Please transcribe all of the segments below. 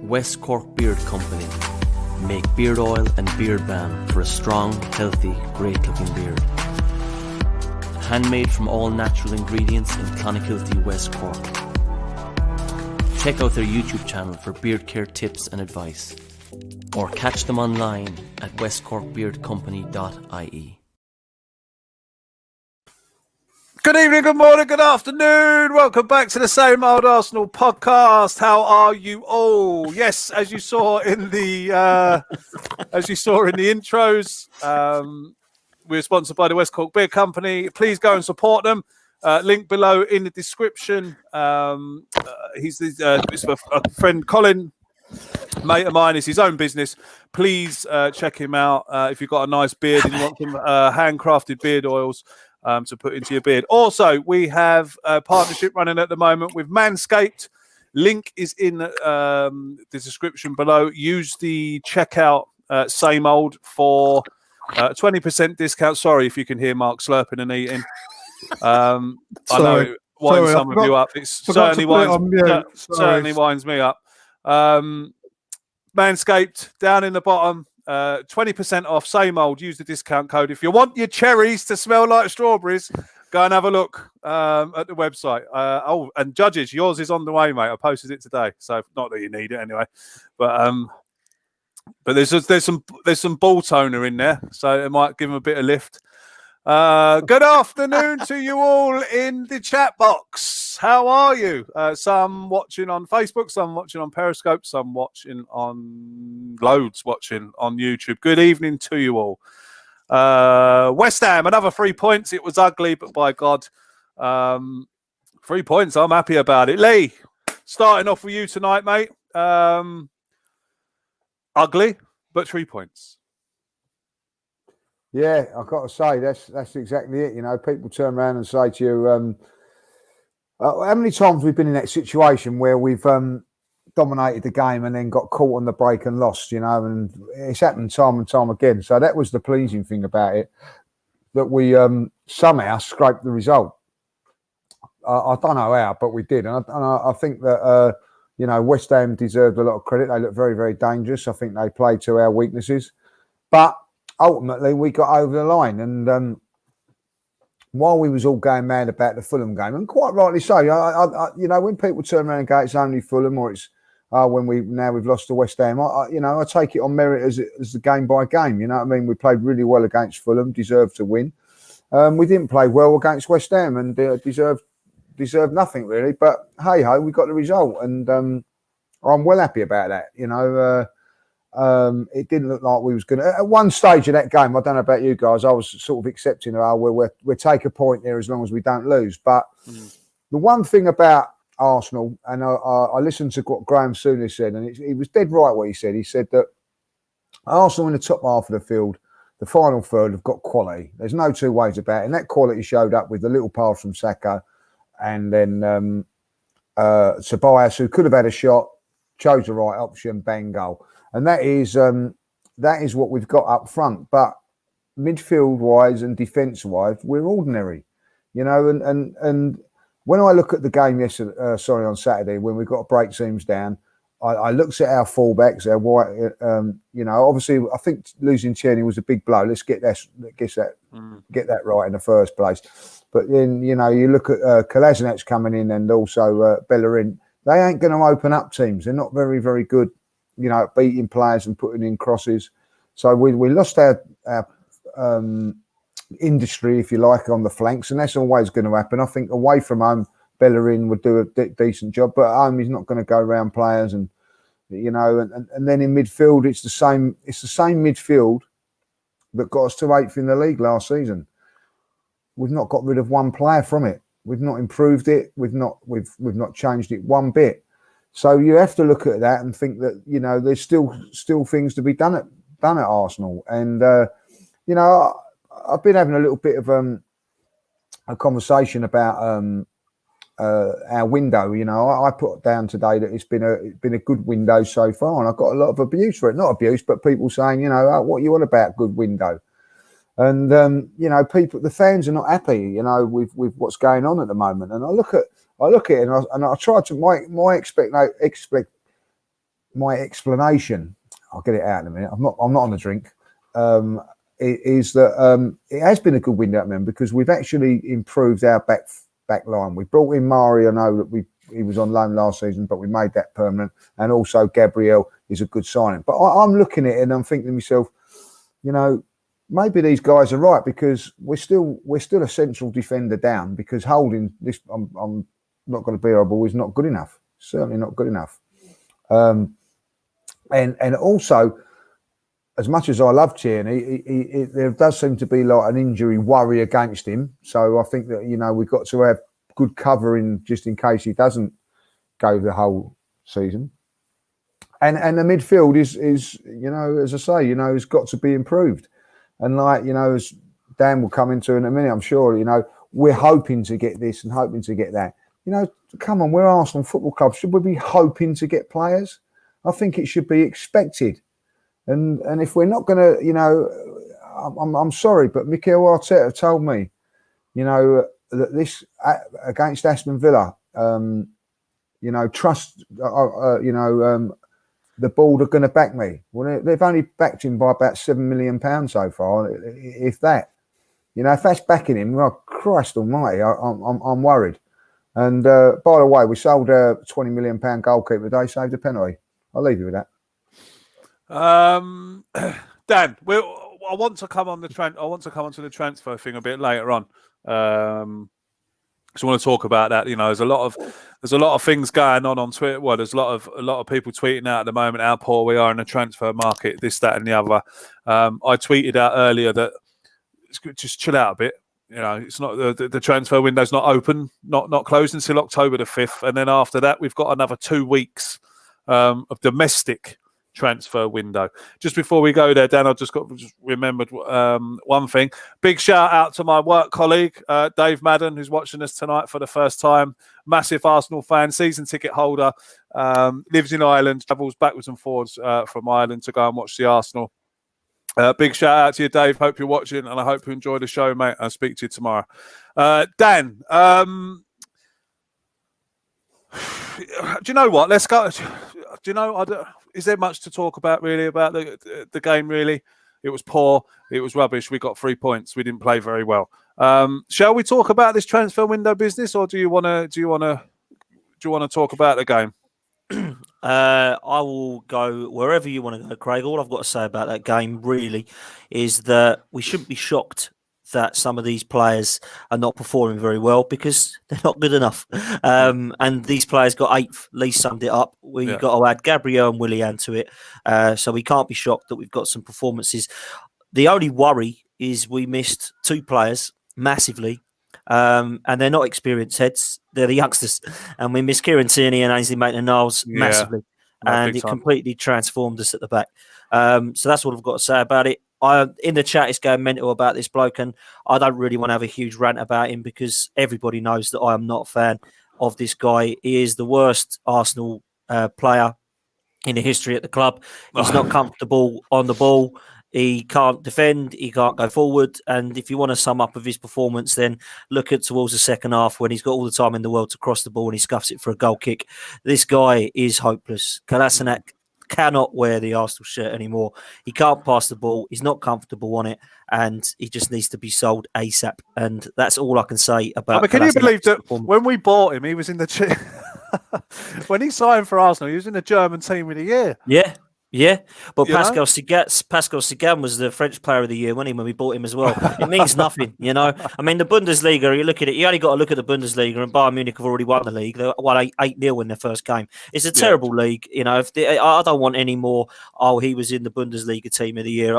West Cork Beard Company make beard oil and beard balm for a strong, healthy, great-looking beard. Handmade from all natural ingredients in Clonakilty, West Cork. Check out their YouTube channel for beard care tips and advice, or catch them online at westcorkbeardcompany.ie. Good evening, good morning, good afternoon. Welcome back to the Same Old Arsenal podcast. How are you all? Yes, as you saw in the intros, we're sponsored by the West Cork Beer Company. Please go and support them. Link below in the description. He's a friend, Colin, mate of mine. It's his own business. Please check him out if you've got a nice beard and you want some handcrafted beard oils to put into your beard. Also, we have a partnership running at the moment with Manscaped. Link is in the description below. Use the checkout Same Old for 20% discount. Sorry if you can hear Mark slurping and eating. I know it winds some of you up. It certainly winds me up. Manscaped down in the bottom. 20% off, Same Old. Use the discount code. If you want your cherries to smell like strawberries, go and have a look at the website. And judges, yours is on the way, mate. I posted it today, so not that you need it anyway. But there's some ball toner in there, so it might give them a bit of lift. Good afternoon to you all in the chat box. How are you? Some watching on Facebook, some watching on Periscope, some watching on YouTube. Good evening to you all. West Ham, another 3 points. It was ugly, but by God, 3 points. I'm happy about it. Lee, starting off with you tonight, mate. Ugly, but 3 points. Yeah, I've got to say, that's exactly it. You know, people turn around and say to you, how many times we've been in that situation where we've dominated the game and then got caught on the break and lost, you know, and it's happened time and time again. So that was the pleasing thing about it, that we somehow scraped the result. I don't know how, but we did. And I think that, you know, West Ham deserved a lot of credit. They looked very, very dangerous. I think they played to our weaknesses. But ultimately, we got over the line, and while we was all going mad about the Fulham game, and quite rightly so, I you know, when people turn around and go, it's only Fulham, or it's when we've lost to West Ham, I take it on merit as the game by game. You know what I mean? We played really well against Fulham, deserved to win. We didn't play well against West Ham, and deserved nothing really. But hey ho, we got the result, and I'm well happy about that. You know. It didn't look like we was going to. At one stage of that game, I don't know about you guys, I was sort of accepting, we'll take a point there as long as we don't lose. But the one thing about Arsenal, and I listened to what Graham Souness said, and he was dead right what he said. He said that Arsenal in the top half of the field, the final third, have got quality. There's no two ways about it. And that quality showed up with the little pass from Saka, and then Tobias, who could have had a shot, chose the right option, bang, goal. And that is what we've got up front. But midfield-wise and defence-wise, we're ordinary, you know. And when I look at the game on Saturday, when we've got to break teams down, I looked at our fullbacks, our white, you know. Obviously, I think losing Tierney was a big blow. Let's get that right in the first place. But then, you know, you look at Kolasinac coming in, and also Bellerin. They ain't going to open up teams. They're not very, very good, you know, beating players and putting in crosses. So we lost our industry, if you like, on the flanks, and that's always going to happen. I think away from home, Bellerin would do a decent job, but at home he's not going to go around players, and you know, and then in midfield it's the same midfield that got us to 8th in the league last season. We've not got rid of one player from it. We've not improved it. We've not changed it one bit. So you have to look at that and think that, you know, there's still things to be done at Arsenal. And you know, I've been having a little bit of a conversation about our window. You know, I put down today that it's been a good window so far, and I got a lot of abuse for it. Not abuse, but people saying, you know, what are you on about, good window? And you know, the fans are not happy, you know, with what's going on at the moment. And I look at it, and I try to my my explanation, I'll get it out in a minute. I'm not on the drink. Is that it has been a good window at because we've actually improved our back line. We brought in Mari. I know that he was on loan last season, but we made that permanent. And also Gabriel is a good signing. But I'm looking at it and I'm thinking to myself, maybe these guys are right because we're still a central defender down because Holding this. I'm not going to be horrible. Is not good enough. Certainly not good enough. And also, as much as I love Tierney, there does seem to be like an injury worry against him. So I think that we've got to have good covering just in case he doesn't go the whole season. And the midfield is as I say, has got to be improved. And as Dan will come into in a minute, I'm sure, we're hoping to get this and hoping to get that. Come on, we're Arsenal Football Club. Should we be hoping to get players? I think it should be expected. And if we're not going to, I'm sorry, but Mikel Arteta told me, that this against Aston Villa, trust, the board are going to back me. Well, they've only backed him by about £7 million so far, if that. If that's backing him, well, Christ Almighty, I'm worried. And by the way, we sold a £20 million goalkeeper today, saved a penalty. I'll leave you with that. Dan, I want to come on the the transfer thing a bit later on. So I want to talk about that. There's a lot of things going on Twitter. Well, there's a lot of people tweeting out at the moment how poor we are in the transfer market, this, that, and the other. I tweeted out earlier that just chill out a bit. It's not the transfer window's not open, not closed until October the 5th, and then after that we've got another 2 weeks of domestic transfer window. Just before we go there, Dan, I just remembered one thing. Big shout out to my work colleague, Dave Madden, who's watching us tonight for the first time. Massive Arsenal fan, season ticket holder, lives in Ireland, travels backwards and forwards from Ireland to go and watch the Arsenal. Big shout out to you, Dave. Hope you're watching, and I hope you enjoy the show, mate. I'll speak to you tomorrow. Dan, do you know what? Let's go. Do you know? Is there much to talk about really about the game? Really, it was poor. It was rubbish. We got 3 points. We didn't play very well. Shall we talk about this transfer window business, or do you want to talk about the game? I will go wherever you want to go, Craig. All I've got to say about that game really is that we shouldn't be shocked that some of these players are not performing very well because they're not good enough. And these players got 8th. Lee summed it up. We've got to add Gabriel and Willian to it. So we can't be shocked that we've got some performances. The only worry is we missed 2 players massively. And they're not experienced heads. They're the youngsters. And we missed Kieran Tierney and Ainsley Maitland-Niles massively. And it completely transformed us at the back. So that's what I've got to say about it. In the chat, it's going mental about this bloke, and I don't really want to have a huge rant about him because everybody knows that I am not a fan of this guy. He is the worst Arsenal player in the history at the club. He's not comfortable on the ball. He can't defend. He can't go forward. And if you want to sum up of his performance, then look at towards the second half when he's got all the time in the world to cross the ball and he scuffs it for a goal kick. This guy is hopeless. Kolasinac cannot wear the Arsenal shirt anymore. He can't pass the ball. He's not comfortable on it, and he just needs to be sold ASAP. And that's all I can say about. Can you believe that when we bought him, he was in the when he signed for Arsenal, he was in the German team of the year. Yeah, but Pascal Sagan was the French Player of the Year, wasn't he, when we bought him as well? It means nothing, I mean, the Bundesliga, you look at it, you only got to look at the Bundesliga, and Bayern Munich have already won the league. They won 8-0 in their first game. It's a terrible league, I don't want any more, he was in the Bundesliga team of the year.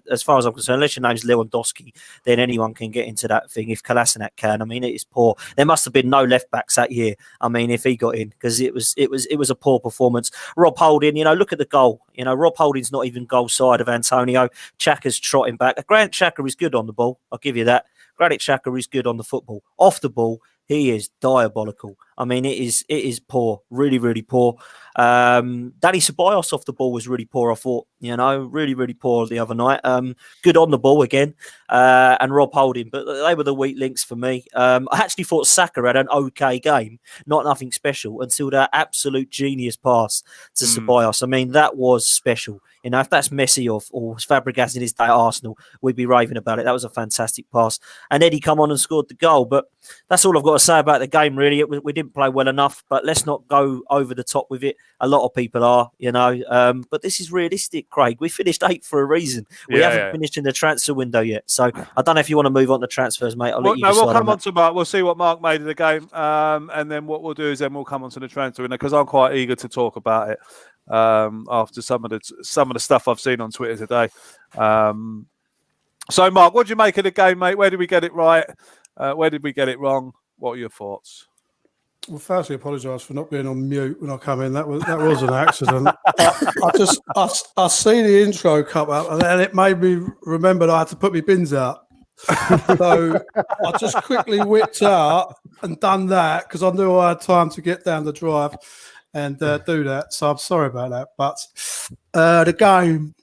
As far as I'm concerned, unless your name's Lewandowski, then anyone can get into that thing. If Kolasinac can, I mean, it is poor. There must have been no left-backs that year, I mean, if he got in, because it was a poor performance. Rob Holding, look at the goal. Rob Holding's not even goal side of Antonio. Xhaka's trotting back. Granit Xhaka is good on the ball. I'll give you that. Granit Xhaka is good on the football. Off the ball, he is diabolical. I mean, it is poor, really, really poor. Danny Ceballos off the ball was really poor, I thought, really, really poor the other night. Good on the ball again, and Rob Holding, but they were the weak links for me. I actually thought Saka had an okay game, not nothing special, until that absolute genius pass to Ceballos. I mean, that was special. If that's Messi or Fabregas in his day at Arsenal, we'd be raving about it. That was a fantastic pass. And Eddie come on and scored the goal. But that's all I've got to say about the game, really. We didn't play well enough, but let's not go over the top with it. A lot of people are, but this is realistic, Craig. We finished 8th for a reason. We haven't finished in the transfer window yet. So I don't know if you want to move on to transfers, mate. We'll come on to Mark. We'll see what Mark made of the game. And then what we'll do is we'll come on to the transfer window, because I'm quite eager to talk about it after some of the stuff I've seen on Twitter today. So, Mark, what did you make of the game, mate? Where did we get it right? Where did we get it wrong? What are your thoughts? Well, firstly, apologise for not being on mute when I come in. That was an accident. I see the intro come up, and it made me remember that I had to put my bins out. So I just quickly whipped out and done that, because I knew I had time to get down the drive and do that. So I'm sorry about that. But the game,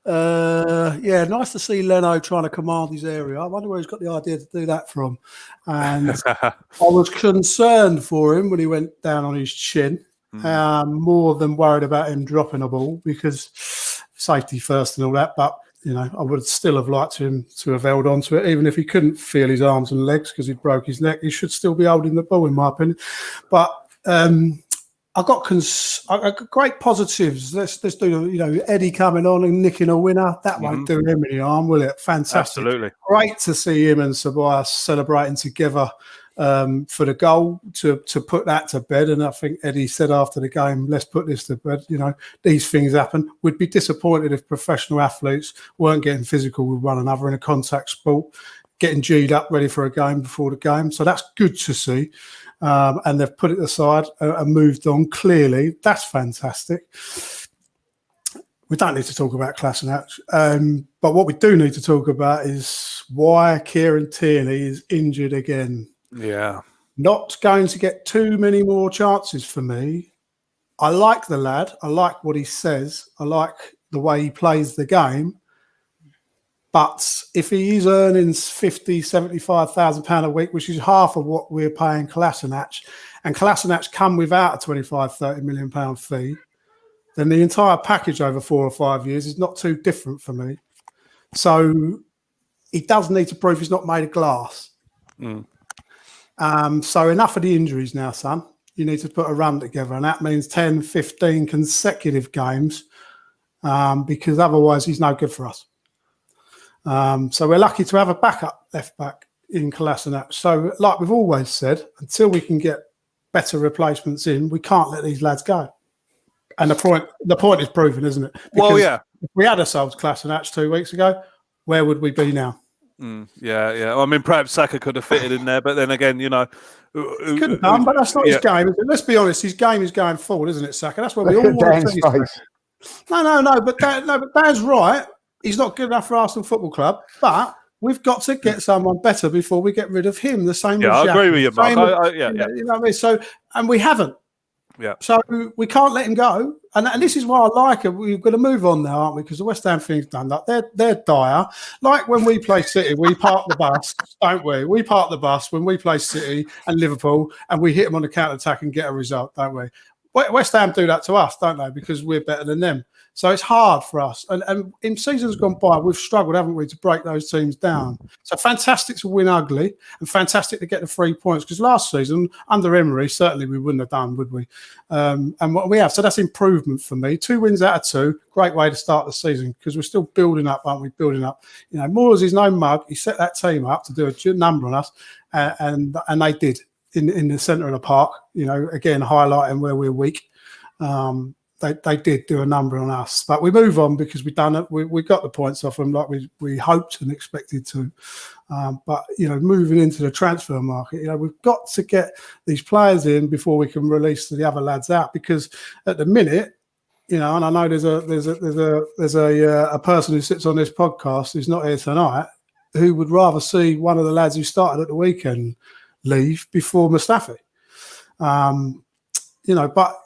nice to see Leno trying to command his area. I wonder where he's got the idea to do that from. And I was concerned for him when he went down on his chin, more than worried about him dropping a ball, because safety first and all that. But I would still have liked him to have held on to it, even if he couldn't feel his arms and legs because he broke his neck. He should still be holding the ball, in my opinion. But I got great positives. Let's do, Eddie coming on and nicking a winner. That won't do him any harm, will it? Fantastic. Absolutely. Great to see him and Ceballos celebrating together for the goal, to put that to bed. And I think Eddie said after the game, let's put this to bed. These things happen. We'd be disappointed if professional athletes weren't getting physical with one another in a contact sport, getting G'd up ready for a game before the game. So that's good to see. And they've put it aside and moved on. Clearly, that's fantastic. We don't need to talk about Kolasinac, but what we do need to talk about is why Kieran Tierney is injured again. Yeah. Not going to get too many more chances for me. I like the lad. I like what he says. I like the way he plays the game. But if he is earning £50,000, £75,000 a week, which is half of what we're paying Kolasinac, and Kolasinac come without a £25-30 million fee, then the entire package over 4 or 5 years is not too different for me. So he does need to prove he's not made of glass. So enough of the injuries now, son. You need to put a run together, and that means 10, 15 consecutive games, because otherwise he's no good for us. So we're lucky to have a backup left back in Kolasinac. So like we've always said, until we can get better replacements in, we can't let these lads go. And the point is proven, isn't it? Because if we had ourselves Kolasinac 2 weeks ago, where would we be now? I mean, perhaps Saka could have fitted in there, but then again, he couldn't have done, but that's not his game. Let's be honest, his game is going forward, isn't it, Saka? That's what we all want to see. No, but Dan's right. He's not good enough for Arsenal Football Club, but we've got to get someone better before we get rid of him. The same. Yeah, I agree with you, Mark. You know what I mean? So, and we haven't. Yeah. So we can't let him go, and this is why I like it. We're going to move on now, aren't we? Because the West Ham thing's done. Like they're dire. Like when we play City, we park the bus, don't we? We park the bus when we play City and Liverpool, and we hit them on the counter attack and get a result, don't we? West Ham do that to us, don't they? Because we're better than them. So it's hard for us. And in seasons gone by, we've struggled, haven't we, to break those teams down. So fantastic to win ugly and fantastic to get the 3 points. Because last season, under Emery, certainly we wouldn't have done, would we? And what we have. So that's improvement for me. 2 wins out of 2. Great way to start the season because we're still building up, aren't we? Building up. Moores is no mug. He set that team up to do a number on us. And they did in the centre of the park, again, highlighting where we're weak. They did do a number on us, but we move on because we've done it. We got the points off them like we hoped and expected to. But moving into the transfer market, we've got to get these players in before we can release the other lads out. Because at the minute, and I know there's a person who sits on this podcast who's not here tonight who would rather see one of the lads who started at the weekend leave before Mustafi. You know, but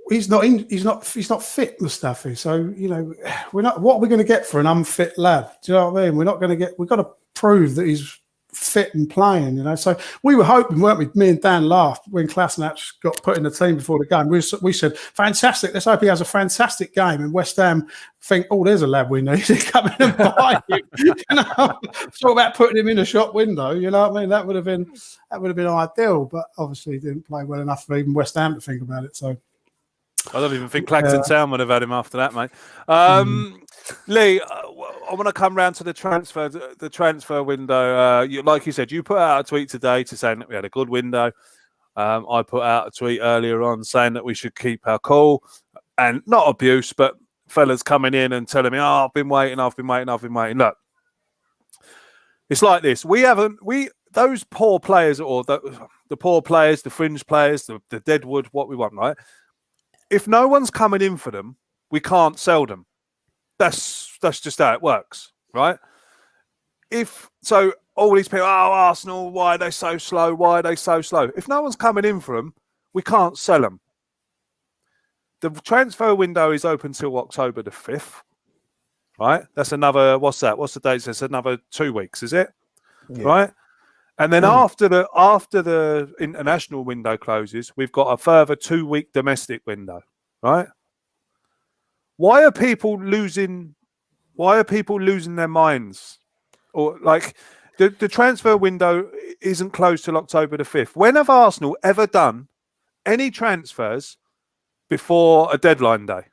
he's not fit, Mustafi. So, you know, what are we going to get for an unfit lad? Do you know what I mean? We've got to prove that he's fit and playing, you know. So we were hoping, weren't we? Me and Dan laughed when Kolasinac got put in the team before the game. We said, fantastic, let's hope he has a fantastic game. And West Ham think, oh, there's a lad we need to come in and buy him. You know, talk about putting him in a shop window, you know what I mean? That would have been ideal, but obviously he didn't play well enough for even West Ham to think about it. So I don't even think Clacton Town would have had him after that, mate. Lee, I want to come round to the transfer window. Like you said, you put out a tweet today to saying that we had a good window. I put out a tweet earlier on saying that we should keep our cool and not abuse, but fellas coming in and telling me, "Oh, I've been waiting. Look, it's like this. Those poor players, or the poor players, the fringe players, the deadwood, what we want, right? If no one's coming in for them, we can't sell them. That's just how it works, right? If so, all these people, Arsenal, why are they so slow? Why are they so slow? If no one's coming in for them, we can't sell them. The transfer window is open till October the 5th, right? That's another, what's that? What's the date? It's another 2 weeks, is it? Yeah. Right? And then after the international window closes, we've got a further 2-week domestic window, right? Why are people losing their minds? Or like the transfer window isn't closed till October the 5th. When have Arsenal ever done any transfers before a deadline day?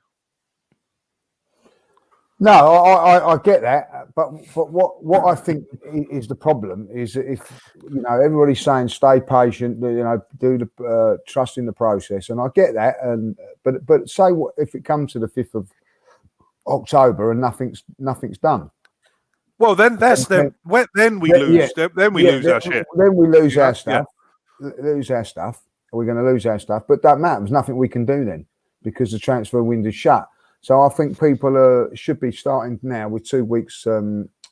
No, I get that, but what I think is the problem is that if you know everybody's saying stay patient, you know, do the trust in the process, and I get that, but say what if it comes to the 5th of October and nothing's done? Well, then we lose. Yeah, then we lose our shit. Then we lose our stuff. Yeah. Lose our stuff. We're going to lose our stuff, but that matters. There's nothing we can do then because the transfer window's shut. So I think people should be starting now with 2 weeks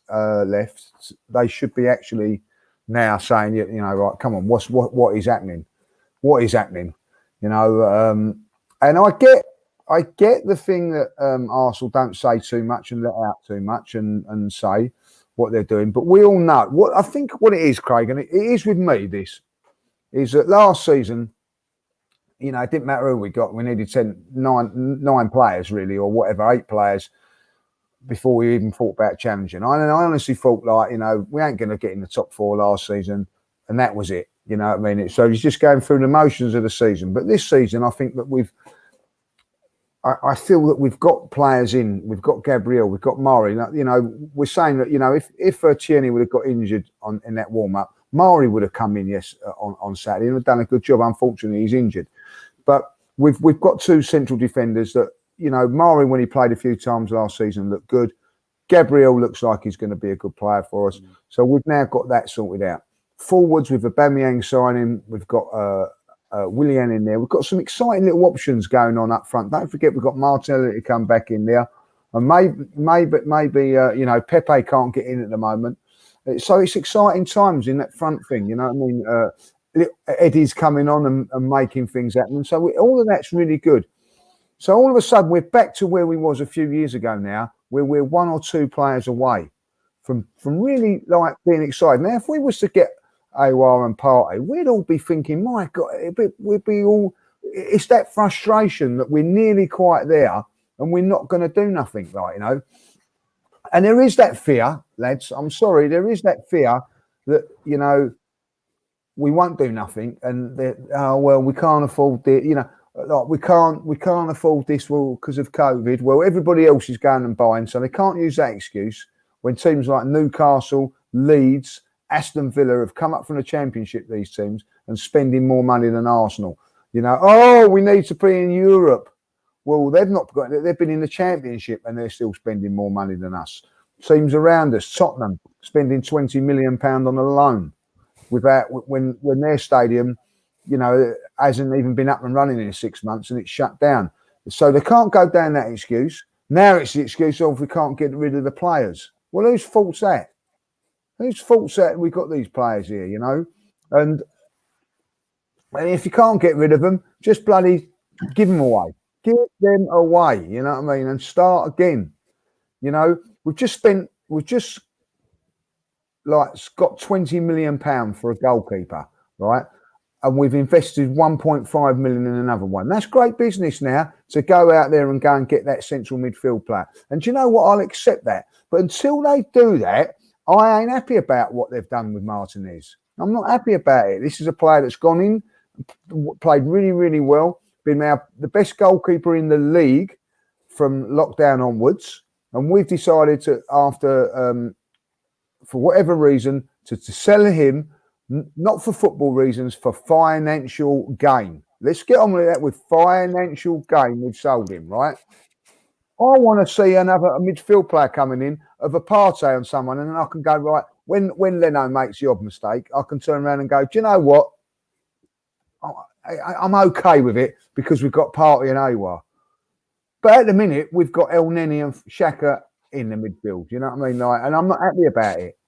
left. They should be actually now saying, you know, right, come on, what is happening? What is happening? You know, and I get the thing that Arsenal don't say too much and let out too much and say what they're doing. But we all know what I think. What it is, Craig, and it is with me. This is that last season. You know, it didn't matter who we got. We needed 9 players, really, or whatever, 8 players before we even thought about challenging. I honestly thought, like, you know, we ain't going to get in the top 4 last season, and that was it. You know what I mean? So he's just going through the motions of the season. But this season, I think that I feel that we've got players in. We've got Gabriel, we've got Murray. You know, we're saying that, you know, if Tierney would have got injured in that warm-up, Murray would have come in, on Saturday and have done a good job. Unfortunately, he's injured. But we've got 2 central defenders that, you know, Murray, when he played a few times last season, looked good. Gabriel looks like he's going to be a good player for us. So we've now got that sorted out. Forwards with Aubameyang signing, we've got Willian in there. We've got some exciting little options going on up front. Don't forget we've got Martinelli to come back in there. And maybe you know, Pepe can't get in at the moment. So it's exciting times in that front thing, you know what I mean? Eddie's coming on and making things happen. So all of that's really good. So all of a sudden, we're back to where we was a few years ago now, where we're 1 or 2 players away from really like being excited. Now, if we was to get Awar and Partey, we'd all be thinking, my God, we'd be all... It's that frustration that we're nearly quite there and we're not going to do nothing, right, you know? And there is that fear, lads. I'm sorry, there is that fear that, you know, we won't do nothing, and we can't afford it. You know, like we can't afford this because of COVID. Well, everybody else is going and buying, so they can't use that excuse. When teams like Newcastle, Leeds, Aston Villa have come up from the Championship, these teams, and spending more money than Arsenal. You know, we need to be in Europe. Well, they've not got. They've been in the Championship, and they're still spending more money than us. Teams around us, Tottenham, spending £20 million on a loan. Without when their stadium, you know, hasn't even been up and running in 6 months and it's shut down. So they can't go down that excuse. Now it's the excuse of we can't get rid of the players. Well, whose fault's that? Whose fault's that we've got these players here, you know? And And if you can't get rid of them, just bloody give them away. Give them away, you know what I mean? And start again. You know, we've just like got £20 million for a goalkeeper, right? And we've invested 1.5 million in another one. That's great business now to go out there and go and get that central midfield player. And do you know what? I'll accept that. But until they do that, I ain't happy about what they've done with Martinez. I'm not happy about it. This is a player that's gone in, played really, really well, been now the best goalkeeper in the league from lockdown onwards. And we've decided to, after, for whatever reason, to sell him, not for football reasons, for financial gain. Let's get on with that. With financial gain, we've sold him, right? I want to see a midfield player coming in of a party on someone, and then I can go, right, when Leno makes the odd mistake, I can turn around and go, do you know what? I'm okay with it because we've got Partey and Aouar. But at the minute, we've got El Neni and Xhaka in the midfield. You know what I mean? Like, and I'm not happy about it.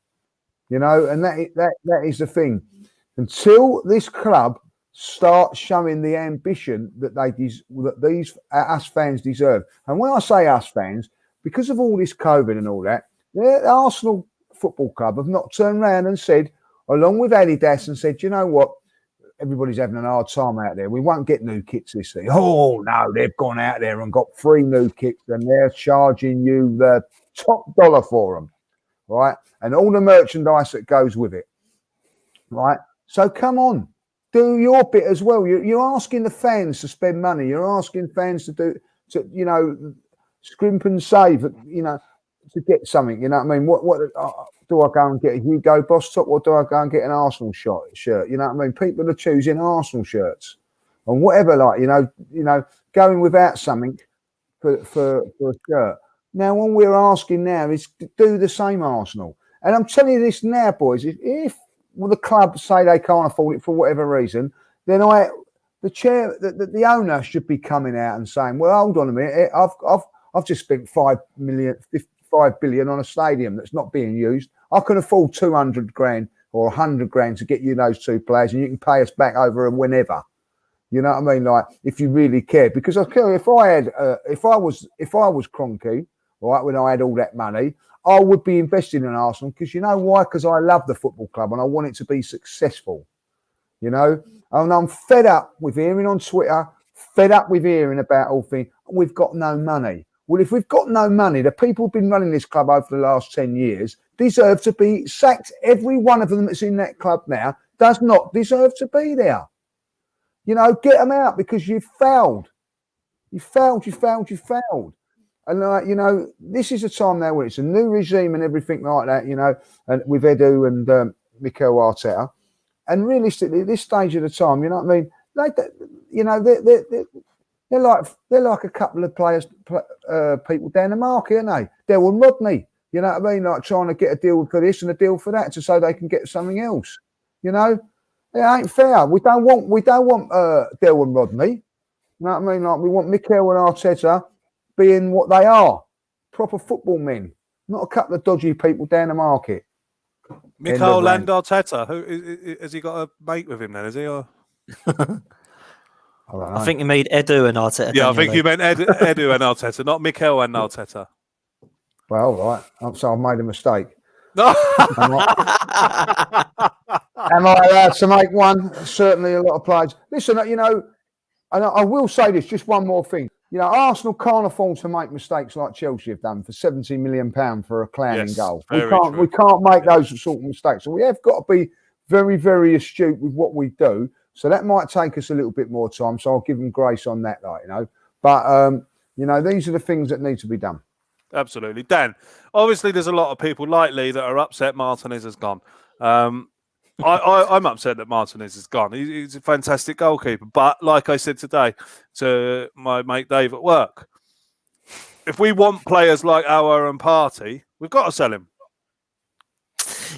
You know, and that is the thing. Until this club starts showing the ambition that these us fans deserve. And when I say us fans, because of all this COVID and all that, the Arsenal Football Club have not turned around and said, along with Adidas, and said, you know what? Everybody's having a hard time out there. We won't get new kits this season. Oh, no, they've gone out there and got 3 new kits and they're charging you the top dollar for them, right? And all the merchandise that goes with it, right? So come on, do your bit as well. You're asking the fans to spend money. You're asking fans to scrimp and save, to get something. You know what I mean? What do I go and get a Hugo Boss top, or do I go and get an Arsenal shirt? You know what I mean? People are choosing Arsenal shirts and whatever, going without something for a shirt. Now, what we're asking now is to do the same, Arsenal. And I'm telling you this now, boys. If the club say they can't afford it for whatever reason, then the owner should be coming out and saying, "Well, hold on a minute. I've just spent 5 billion on a stadium that's not being used. I can afford 200 grand or 100 grand to get you those 2 players, and you can pay us back over and whenever." You know what I mean? Like, if you really care, because I'll tell you, if I was Kroenke, right, when I had all that money, I would be investing in Arsenal, because you know why? Because I love the football club and I want it to be successful. You know, and I'm fed up with hearing on Twitter, fed up with hearing about all things. We've got no money. Well, if we've got no money, the people who've been running this club over the last 10 years deserve to be sacked. Every one of them that's in that club now does not deserve to be there. You know, get them out, because you've failed. You failed. And, this is a time now where it's a new regime and everything like that, and with Edu and Mikel Arteta. And realistically, at this stage of the time, you know what I mean? They're like a couple of people down the market, aren't they? Delwyn Rodney, you know what I mean? Like trying to get a deal for this and a deal for that, so they can get something else. You know, it ain't fair. We don't want Delwyn Rodney. You know what I mean? Like, we want Mikel and Arteta being what they are, proper football men, not a couple of dodgy people down the market. Mikel Arteta, has he got a mate with him then? Is he? Or? I think you made Edu and Arteta. Yeah, I think you meant Edu and Arteta, not Mikel and Arteta. Well, right. So I've made a mistake. No. Am I allowed to make one? Certainly a lot of players. Listen, and I will say this, just one more thing. Arsenal can't afford to make mistakes like Chelsea have done for £70 million for a clowning goal. We can't make those sort of mistakes. So we have got to be very, very astute with what we do. So that might take us a little bit more time. So I'll give them grace on that, But these are the things that need to be done. Absolutely, Dan. Obviously, there's a lot of people like Lee that are upset Martinez has gone. I'm upset that Martinez has gone. He's a fantastic goalkeeper. But like I said today to my mate Dave at work, if we want players like Aouar and Partey, we've got to sell him.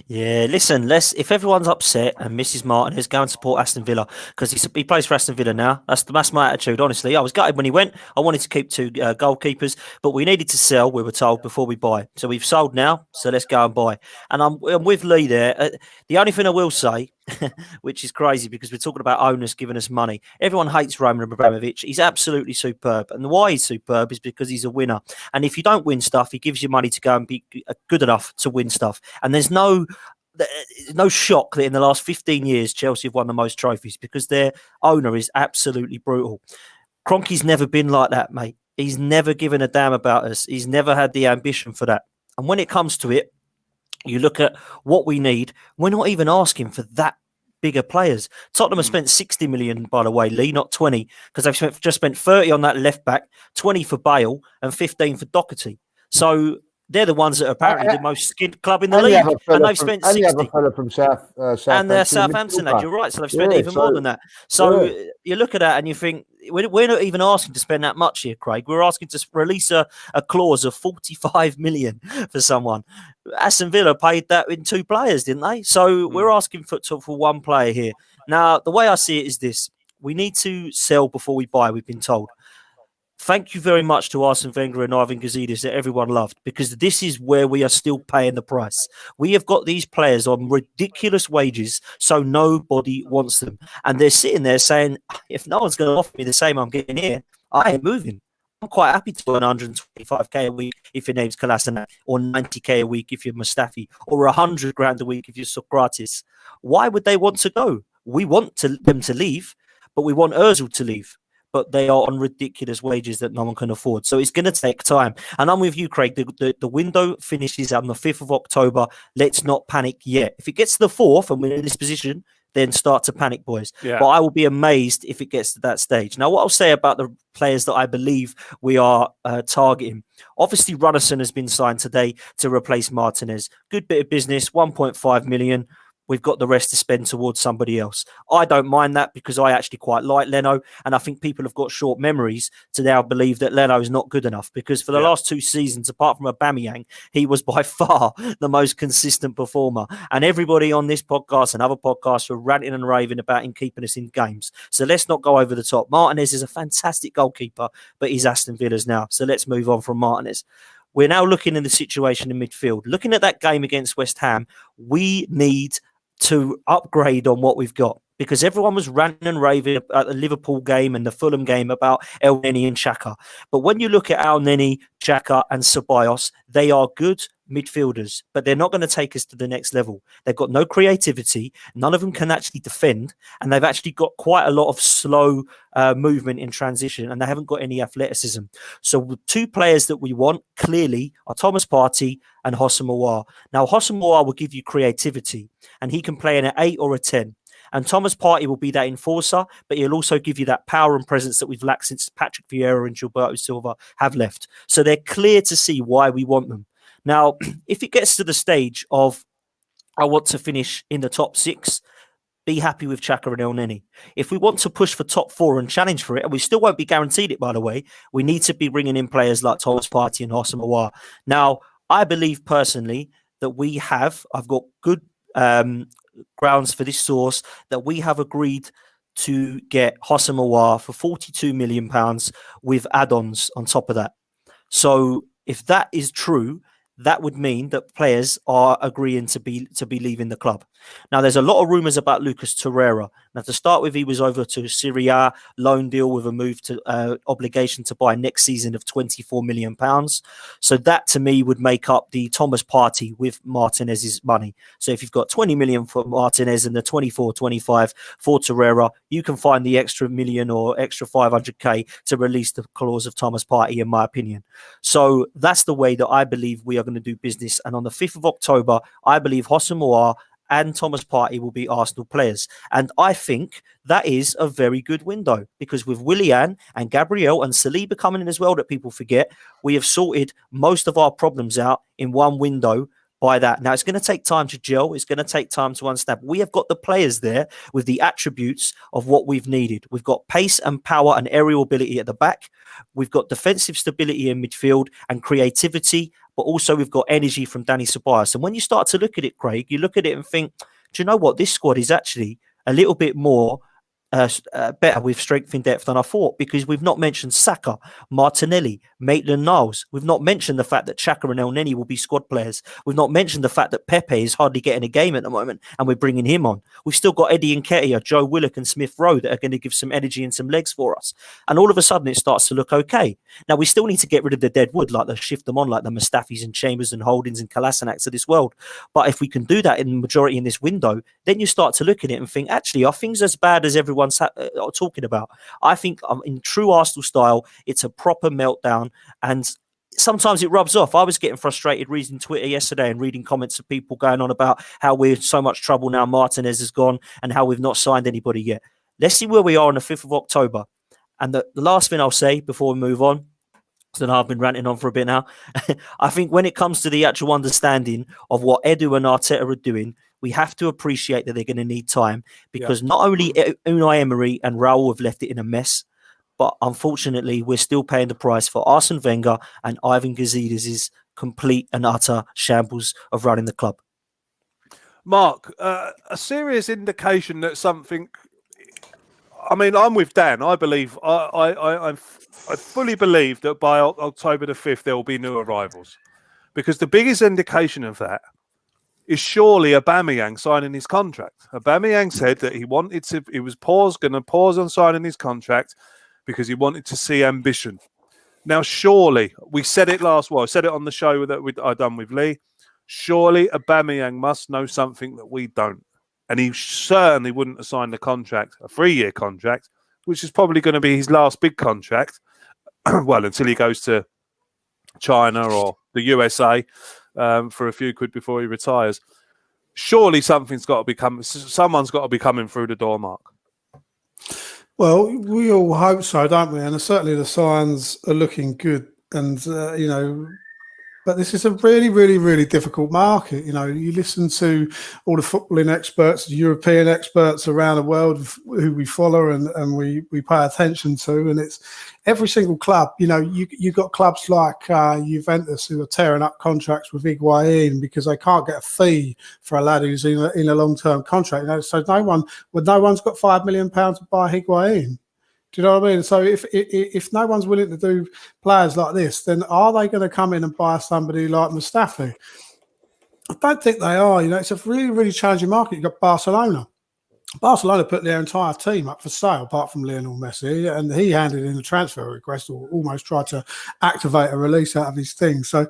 Yeah, listen, if everyone's upset and Mrs. Martinez, go and support Aston Villa, because he plays for Aston Villa now. That's my attitude, honestly. I was gutted when he went. I wanted to keep 2 goalkeepers, but we needed to sell, we were told, before we buy. So we've sold now, so let's go and buy. And I'm with Lee there. The only thing I will say which is crazy because we're talking about owners giving us money. Everyone hates Roman Abramovich. He's absolutely superb. And why he's superb is because he's a winner. And if you don't win stuff, he gives you money to go and be good enough to win stuff. And there's no shock that in the last 15 years, Chelsea have won the most trophies because their owner is absolutely brutal. Kroenke's never been like that, mate. He's never given a damn about us. He's never had the ambition for that. And when it comes to it, you look at what we need, we're not even asking for that bigger players. Tottenham have spent 60 million, by the way, Lee, not 20, because they've just spent 30 on that left back, 20 for Bale and 15 for Doherty. So they're the ones that are apparently the most skilled club in the league. And they've spent 60. And the fella from Southampton. And they're Southampton, lad, you're right. So they've spent even more than that. So you look at that and you think, we're not even asking to spend that much here, Craig. We're asking to release a clause of 45 million for someone. Aston Villa paid that in 2 players, didn't they? So we're asking for one player here. Now, the way I see it is this. We need to sell before we buy, we've been told. Thank you very much to Arsene Wenger and Ivan Gazidis that everyone loved, because this is where we are still paying the price. We have got these players on ridiculous wages, so nobody wants them. And they're sitting there saying, if no one's going to offer me the same I'm getting here, I ain't moving. I'm quite happy to earn 125k a week if your name's Kolasinac, or 90k a week if you're Mustafi, or 100 grand a week if you're Socrates. Why would they want to go? We want them to leave, but we want Ozil to leave. But they are on ridiculous wages that no one can afford. So it's going to take time. And I'm with you, Craig. The window finishes on the 5th of October. Let's not panic yet. If it gets to the 4th and we're in this position, then start to panic, boys. Yeah. But I will be amazed if it gets to that stage. Now, what I'll say about the players that I believe we are targeting. Obviously, Runnison has been signed today to replace Martinez. Good bit of business, 1.5 million. We've got the rest to spend towards somebody else. I don't mind that because I actually quite like Leno. And I think people have got short memories to now believe that Leno is not good enough. Because for the last 2 seasons, apart from Aubameyang, he was by far the most consistent performer. And everybody on this podcast and other podcasts were ranting and raving about him keeping us in games. So let's not go over the top. Martinez is a fantastic goalkeeper, but he's Aston Villa's now. So let's move on from Martinez. We're now looking in the situation in midfield. Looking at that game against West Ham, we need to upgrade on what we've got, because everyone was ranting and raving at the Liverpool game and the Fulham game about El Neni and Xhaka. But when you look at El Neni, Xhaka and Ceballos, they are good midfielders, but they're not going to take us to the next level. They've got no creativity. None of them can actually defend, and they've actually got quite a lot of slow movement in transition, and they haven't got any athleticism. So the 2 players that we want clearly are Thomas Partey and Houssem Aouar. Now, Houssem Aouar will give you creativity, and he can play in an 8 or a 10. And Thomas Partey will be that enforcer, but he'll also give you that power and presence that we've lacked since Patrick Vieira and Gilberto Silva have left. So they're clear to see why we want them. Now, if it gets to the stage of I want to finish in the top 6, be happy with Xhaka and El Neni. If we want to push for top 4 and challenge for it, and we still won't be guaranteed it, by the way, we need to be bringing in players like Thomas Partey and Houssem Aouar. Now, I believe personally that I've got good grounds for this source, that we have agreed to get Houssem Aouar for £42 million with add-ons on top of that. So if that is true, that would mean that players are agreeing to be leaving the club. Now, there's a lot of rumours about Lucas Torreira. Now, to start with, he was over to Syria, loan deal with a move to obligation to buy next season of £24 million. So that, to me, would make up the Thomas Partey with Martinez's money. So if you've got 20 million for Martinez and the 25 for Torreira, you can find the extra million or extra 500k to release the clause of Thomas Partey, in my opinion. So that's the way that I believe we are going to do business. And on the 5th of October, I believe Houssem Aouar and Thomas Partey will be Arsenal players. And I think that is a very good window, because with Willian and Gabriel and Saliba coming in as well, that people forget, we have sorted most of our problems out in one window by that. Now, it's going to take time to gel. It's going to take time to understand. We have got the players there with the attributes of what we've needed. We've got pace and power and aerial ability at the back. We've got defensive stability in midfield and creativity, but also we've got energy from Dani Ceballos. And when you start to look at it, Craig, you look at it and think, do you know what? This squad is actually a little bit more better with strength in depth than I thought, because we've not mentioned Saka, Martinelli, Maitland-Niles. We've not mentioned the fact that Xhaka and El Neni will be squad players. We've not mentioned the fact that Pepe is hardly getting a game at the moment and we're bringing him on. We've still got Eddie Nketiah, Joe Willock and Smith Rowe that are going to give some energy and some legs for us. And all of a sudden it starts to look okay. Now we still need to get rid of the dead wood, like shift them on, like the Mustafis and Chambers and Holdings and Kolasinaks of this world. But if we can do that in the majority in this window, then you start to look at it and think, actually, are things as bad as everyone's talking about? I think in true Arsenal style, it's a proper meltdown, and sometimes it rubs off. I was getting frustrated reading Twitter yesterday and reading comments of people going on about how we're in so much trouble now Martinez has gone and how we've not signed anybody yet. Let's see where we are on the 5th of October. And the last thing I'll say before we move on, because I've been ranting on for a bit now, I think when it comes to the actual understanding of what Edu and Arteta are doing, we have to appreciate that they're going to need time, because not only Unai Emery and Raul have left it in a mess, but unfortunately, we're still paying the price for Arsene Wenger and Ivan Gazidis' complete and utter shambles of running the club. Mark, a serious indication that something... I mean, I'm with Dan. I believe, I fully believe that by October the 5th, there will be new arrivals. Because the biggest indication of that is surely Aubameyang signing his contract. Aubameyang said that he was going to pause on signing his contract because he wanted to see ambition. Now, surely, we said it I said it on the show that I done with Lee. Surely Aubameyang must know something that we don't. And he certainly wouldn't have signed a contract, a 3-year contract, which is probably going to be his last big contract. Well, until he goes to China or the USA for a few quid before he retires. Surely someone's got to be coming through the door, Mark. Well, we all hope so, don't we? And certainly the signs are looking good. And, but this is a really, really, really difficult market. You listen to all the footballing experts, the European experts around the world who we follow and we pay attention to. And it's every single club. You've got clubs like Juventus who are tearing up contracts with Higuain because they can't get a fee for a lad who's in a long-term contract. So no one's got £5 million to buy Higuain. Do you know what I mean? So if no one's willing to do players like this, then are they going to come in and buy somebody like Mustafi? I don't think they are. It's a really, really challenging market. You've got Barcelona. Barcelona put their entire team up for sale, apart from Lionel Messi, and he handed in a transfer request or almost tried to activate a release out of his thing. So,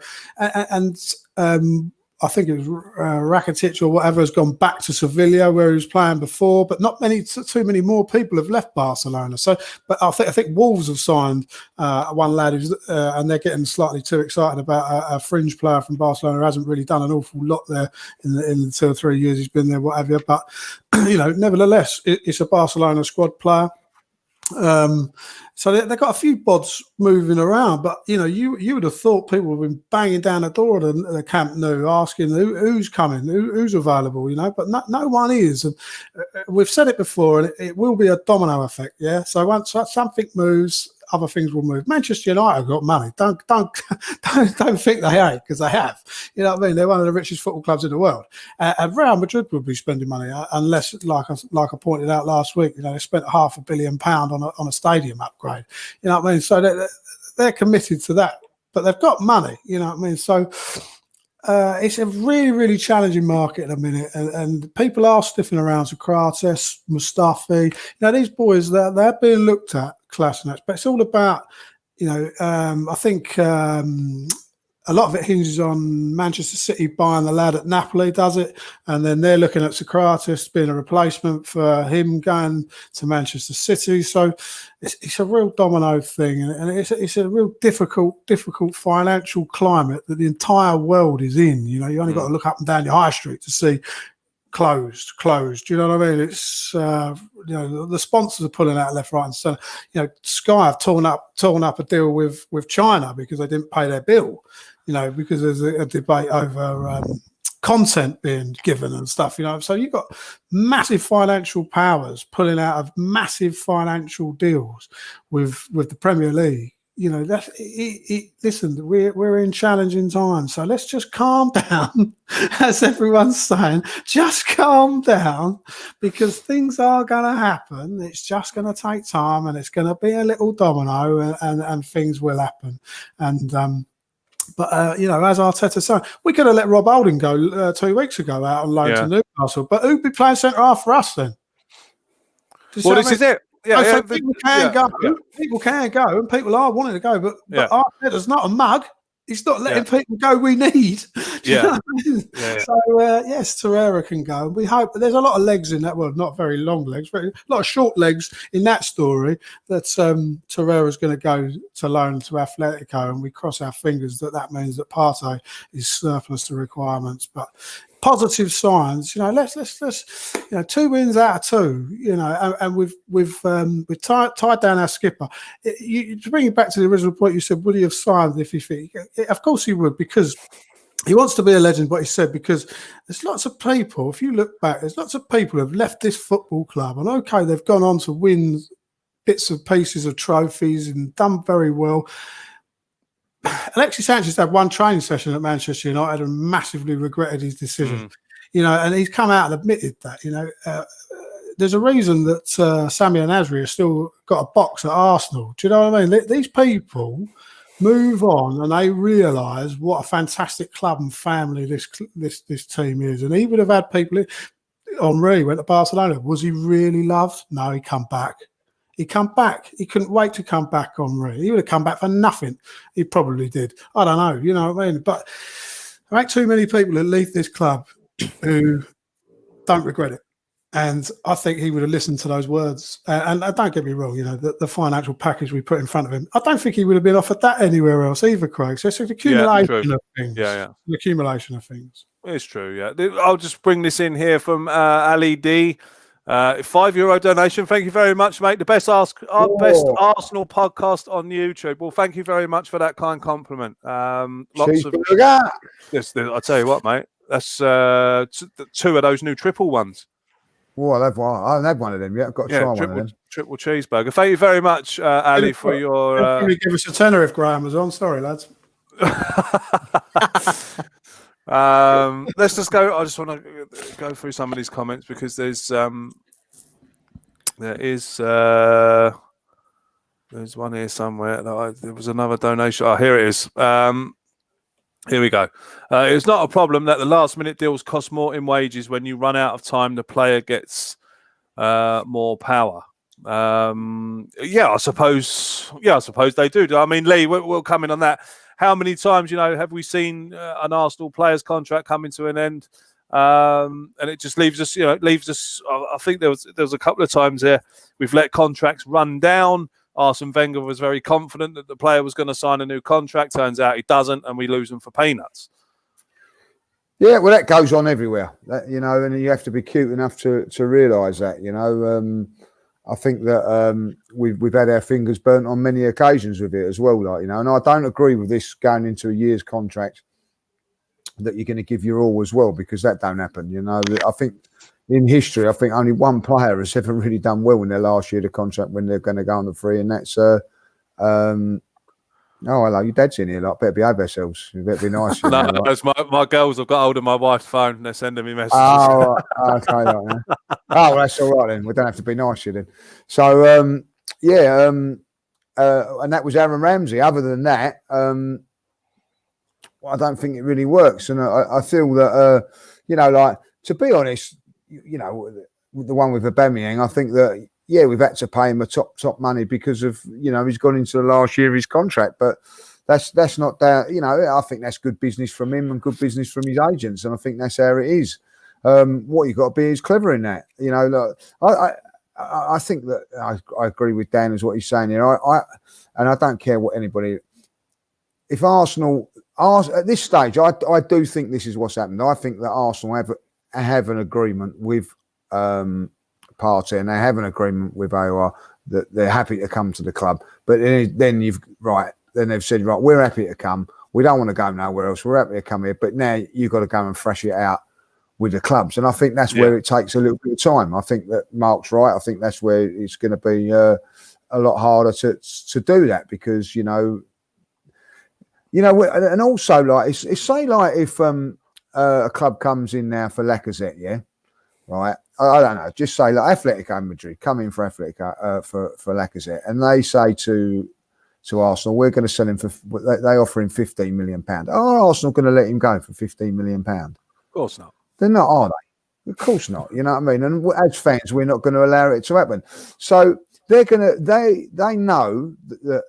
I think it was Rakitic or whatever has gone back to Sevilla where he was playing before, but not too many more people have left Barcelona. So, but I think Wolves have signed one lad who's, and they're getting slightly too excited about a fringe player from Barcelona who hasn't really done an awful lot there in the 2 or 3 years he's been there, whatever. But nevertheless, it's a Barcelona squad player. So they've got a few bods moving around, but you would have thought people would have been banging down the door of the Camp Nou asking who's coming, who's available, but no one is. And we've said it before, and it will be a domino effect. Yeah. So once something moves, other things will move. Manchester United have got money. Don't think they ain't, because they have. You know what I mean? They're one of the richest football clubs in the world. And Real Madrid will be spending money unless, like I pointed out last week, they spent £500 million on a stadium upgrade. You know what I mean? So they're committed to that, but they've got money. You know what I mean? So it's a really, really challenging market at the minute, and people are sniffing around Socrates, Mustafi. These boys, they're being looked at, Kolasinaks, but it's all about, I think a lot of it hinges on Manchester City buying the lad at Napoli, does it? And then they're looking at Socrates being a replacement for him going to Manchester City. So it's a real domino thing, and it's a real difficult financial climate that the entire world is in. You only got to look up and down your high street to see closed. Do you know what I mean? It's the sponsors are pulling out left, right, and centre. Sky have torn up a deal with China because they didn't pay their bill. Because there's a debate over content being given and stuff. So you've got massive financial powers pulling out of massive financial deals with the Premier League. listen, we're in challenging times, so let's just calm down, as everyone's saying. Just calm down, because things are going to happen. It's just going to take time, and it's going to be a little domino, and things will happen. And but as Arteta said, we could have let Rob Holding go 2 weeks ago out on loan to Newcastle, but who'd be playing centre half for us then? Well, this is it. Yeah, people can go. Yeah. People can go, and people are wanting to go. But Arteta's not a mug. He's not letting people go we need. Yeah. So, yes, Torreira can go. We hope there's a lot of legs in that. Well, not very long legs, but a lot of short legs in that story that Torreira's going to go to loan to Atletico, and we cross our fingers that means that Partey is surplus to requirements. But positive signs, let's 2 wins out of 2, and we've tied down our skipper. To bring it back to the original point, you said, would he have signed if he? Of course he would, because he wants to be a legend. What he said, because there's lots of people. If you look back, there's lots of people who have left this football club, and okay, they've gone on to win bits and pieces of trophies and done very well. Alexis Sanchez had one training session at Manchester United and massively regretted his decision. And he's come out and admitted that. There's a reason that Sami and Nasri have still got a box at Arsenal. Do you know what I mean? These people move on and they realise what a fantastic club and family this team is. And he would have had people. Henry went to Barcelona. Was he really loved? No, he come back. He come back. He couldn't wait to come back, Henry. He would have come back for nothing. He probably did. I don't know. You know what I mean? But there ain't too many people that leave this club who don't regret it. And I think he would have listened to those words. And don't get me wrong, the financial package we put in front of him, I don't think he would have been offered that anywhere else either, Craig. So it's an accumulation of things. An accumulation of things. It's true, I'll just bring this in here from Ali D. €5 donation. Thank you very much, mate. The best Arsenal podcast on YouTube. Well, thank you very much for that kind compliment. Lots of. Yes, I'll tell you what, mate. That's 2 of those new triple ones. Oh, I haven't had one of them yet. I've got to try one of them. Triple cheeseburger. Thank you very much, Ali, for your. Probably give us a tenner if Graham was on. Sorry, lads. Let's just go. I just want to go through some of these comments because there's one here somewhere. There was another donation. Oh, here it is. Here we go. It's not a problem that the last-minute deals cost more in wages. When you run out of time, the player gets more power. I suppose they do. I mean, Lee, we'll come in on that. How many times, have we seen an Arsenal player's contract coming to an end, and it just leaves us. I think there was a couple of times there we've let contracts run down. Arsene Wenger was very confident that the player was going to sign a new contract. Turns out he doesn't, and we lose him for peanuts. Yeah, well, that goes on everywhere. And you have to be cute enough to realise that. I think that we've had our fingers burnt on many occasions with it as well. And I don't agree with this going into a year's contract that you're going to give your all as well, because that don't happen. I think in history, only one player has ever really done well in their last year of the contract when they're going to go on the free, and that's oh, hello, your dad's in here. Better behave ourselves. You better be nice. That's my girls have got hold of my wife's phone. They're sending me messages. Oh, okay, oh, that's all right then. We don't have to be nice here then. So, and that was Aaron Ramsey. Other than that, I don't think it really works. And I feel that, to be honest, the one with Aubameyang, I think that, we've had to pay him a top money because of, he's gone into the last year of his contract. But that's not that, I think that's good business from him and good business from his agents. And I think that's how it is. What you've got to be is clever in that. I think that I agree with Dan as what he's saying here. And I don't care what anybody. If Arsenal at this stage, I do think this is what's happened. I think that Arsenal have an agreement with Partey, and they have an agreement with AOR that they're happy to come to the club. But then they've said, right, we're happy to come. We don't want to go nowhere else. We're happy to come here. But now you've got to go and thrash it out with the clubs. And I think that's where it takes a little bit of time. I think that Mark's right. I think that's where it's going to be a lot harder to do that because and also like it's say like if a club comes in now for Lacazette, yeah, right. I don't know. Just say like Atletico Madrid come in for Atletico for Lacazette, and they say to Arsenal, we're going to sell him for. They offer him £15 million. Are Arsenal going to let him go for £15 million? Of course not. They're not, are they? Of course not. You know what I mean? And as fans, we're not going to allow it to happen. So they're going to. They know that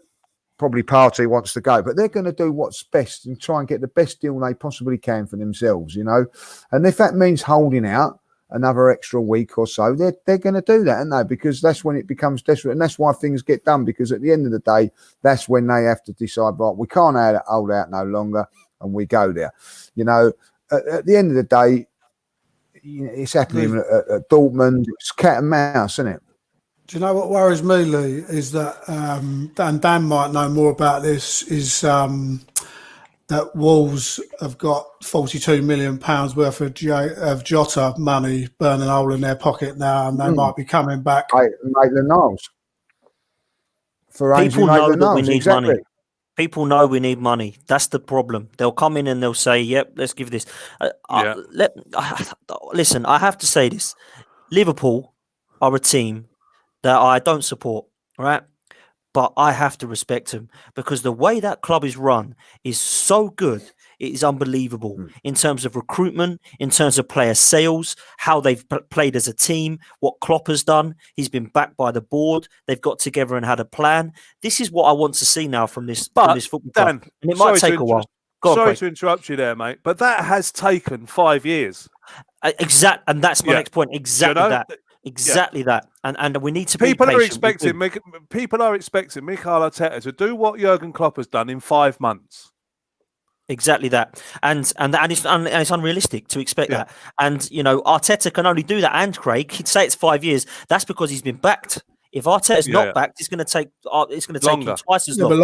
probably Partey wants to go, but they're going to do what's best and try and get the best deal they possibly can for themselves. And if that means holding out another extra week or so, they're going to do that, aren't they? Because that's when it becomes desperate, and that's why things get done. Because at the end of the day, that's when they have to decide, right, we can't hold out no longer, and we go there. At the end of the day, it's happening at Dortmund. It's cat and mouse, isn't it? Do you know what worries me, Lee? Is that and Dan might know more about this. Is that Wolves have got £42 million worth of Jota money burning a hole in their pocket now, and they might be coming back. Maitland-Niles. For People know that we need exactly. money. People know we need money. That's the problem. They'll come in and they'll say, "Yep, let's give this." Listen, I have to say this: Liverpool are a team that I don't support, right? But I have to respect them because the way that club is run is so good. It is unbelievable in terms of recruitment, in terms of player sales, how they've played as a team, what Klopp has done. He's been backed by the board. They've got together and had a plan. This is what I want to see now from this football club. And it might take a while. Sorry to interrupt you there, mate, but that has taken 5 years. And that's my next point. Exactly that. Exactly that, and we need to be patient. People are expecting Mikel Arteta to do what Jurgen Klopp has done in 5 months. Exactly that, and it's unrealistic to expect that. And Arteta can only do that. And Craig, he'd say it's 5 years. That's because he's been backed. If Arteta's not backed, it's going to take him twice as long. But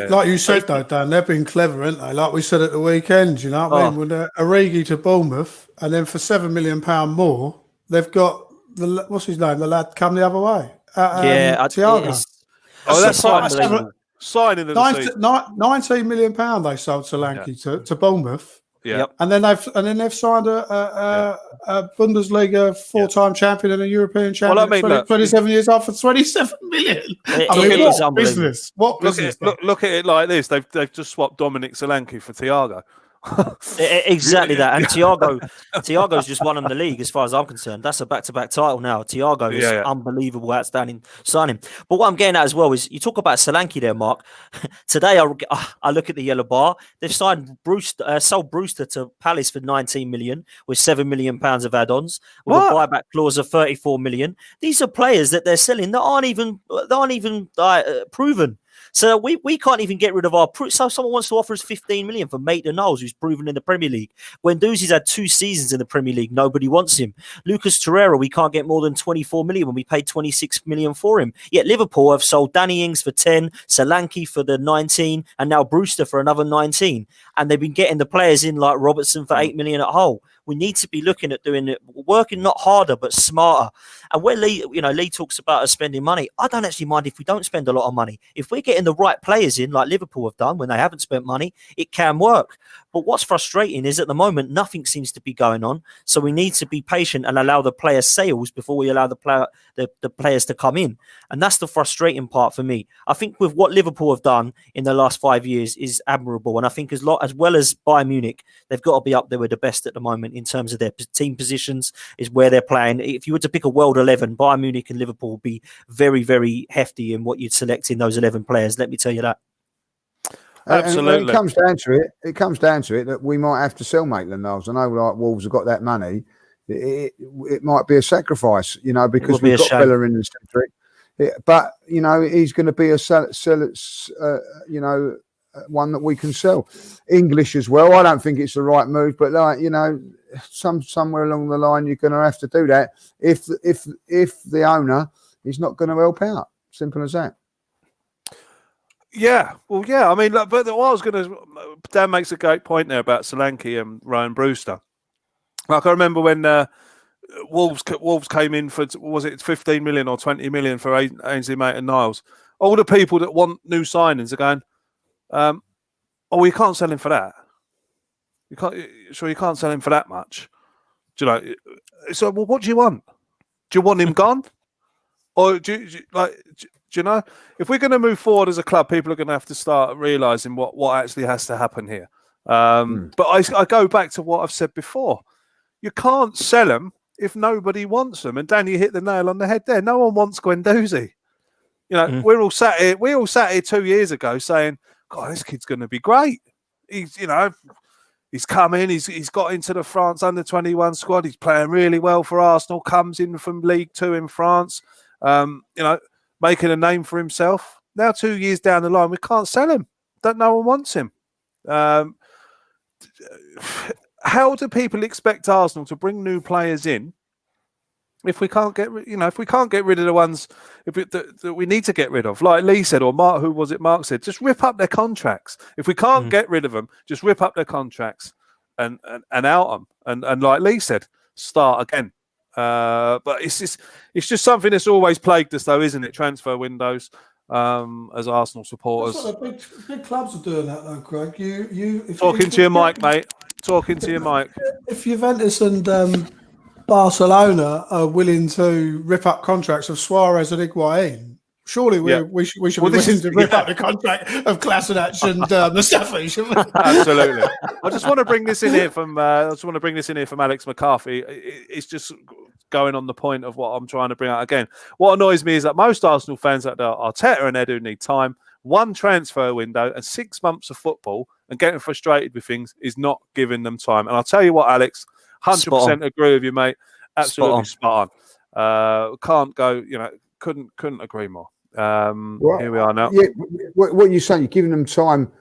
like you said though, Dan, they've been clever, haven't they? Like we said at the weekend, you know what I mean? With Origi to Bournemouth, and then for £7 million more, they've got. What's his name? The lad come the other way. Thiago. That's unbelievable. Signing of the season. £19 million they sold Solanke to Bournemouth. Yeah, and then they've signed a Bundesliga 4-time champion and a European champion. 27 years off for 27 million. What business? What business? Look at it like this. They've just swapped Dominic Solanke for Thiago. Exactly that, and Thiago's just won in the league as far as I'm concerned. That's a back-to-back title now. Thiago is unbelievable, outstanding signing. But what I'm getting at as well is you talk about Solanke there, Mark. Today I look at the yellow bar. They've signed sold Brewster to Palace for 19 million with £7 million of add-ons with a buyback clause of 34 million. These are players that they're selling that aren't even proven. So we can't even get rid of our. So someone wants to offer us 15 million for Maitland-Niles, who's proven in the Premier League. Guendouzi's had 2 seasons in the Premier League. Nobody wants him. Lucas Torreira, we can't get more than 24 million when we paid 26 million for him. Yet Liverpool have sold Danny Ings for 10, Solanke for the 19, and now Brewster for another 19. And they've been getting the players in like Robertson for 8 million at Hull. We need to be looking at working not harder but smarter. And when Lee talks about us spending money, I don't actually mind if we don't spend a lot of money. If we're getting the right players in, like Liverpool have done when they haven't spent money, it can work. But what's frustrating is at the moment nothing seems to be going on. So we need to be patient and allow the players sales before we allow the players to come in. And that's the frustrating part for me. I think with what Liverpool have done in the last 5 years is admirable. And I think as well as Bayern Munich, they've got to be up there with the best at the moment in terms of their team positions, is where they're playing. If you were to pick a world 11, Bayern Munich and Liverpool would be very, very hefty in what you'd select in those 11 players. Let me tell you that. Absolutely. And it comes down to it that we might have to sell Maitland-Niles. I know like Wolves have got that money. It might be a sacrifice, because we've got Bellerin and Cedric. But, he's going to be one that we can sell. English as well. I don't think it's the right move, but somewhere along the line you're going to have to do that if the owner is not going to help out. Simple as that. Yeah, well, yeah. I mean, but what I was going to, Dan makes a great point there about Solanke and Ryan Brewster. Like I remember when Wolves came in for, was it 15 million or 20 million for Ainsley Maitland-Niles? all the people that want new signings are going, oh, you can't sell him for that. You can't sell him for that much. Do you know? So, well, what do you want? Do you want him gone? Or do you know? If we're going to move forward as a club, people are going to have to start realising what actually has to happen here. But I go back to what I've said before. You can't sell them if nobody wants them. And Danny hit the nail on the head there. No one wants Guendouzi. You know, we all sat here 2 years ago saying, God, this kid's going to be great. He's come in, he's got into the France under-21 squad. He's playing really well for Arsenal, comes in from League 2 in France, making a name for himself. Now 2 years down the line, we can't sell him. No one wants him. How do people expect Arsenal to bring new players in if we can't get rid of the ones that we need to get rid of? Like Lee said, or Mark, Mark said, just rip up their contracts. If we can't get rid of them, just rip up their contracts and out them. And like Lee said, start again. But it's just something that's always plagued us, though, isn't it? Transfer windows. As Arsenal supporters, big clubs are doing that, though, Craig. Talking to your mic, mate. Talking to your mic. If Juventus and Barcelona are willing to rip up contracts of Suarez and Higuain, surely we should be willing to rip up the contract of Kolasinac and Mustafi, shouldn't we? Absolutely. I just want to bring this in here from Alex McCarthy. It's just going on the point of what I'm trying to bring out again. What annoys me is that most Arsenal fans like Arteta and Edu need time. One transfer window and 6 months of football, and getting frustrated with things is not giving them time. And I'll tell you what, Alex, 100% agree with you, mate. Absolutely spot on. Can't go, couldn't agree more. Here we are now. Yeah, what you're saying, you're giving them time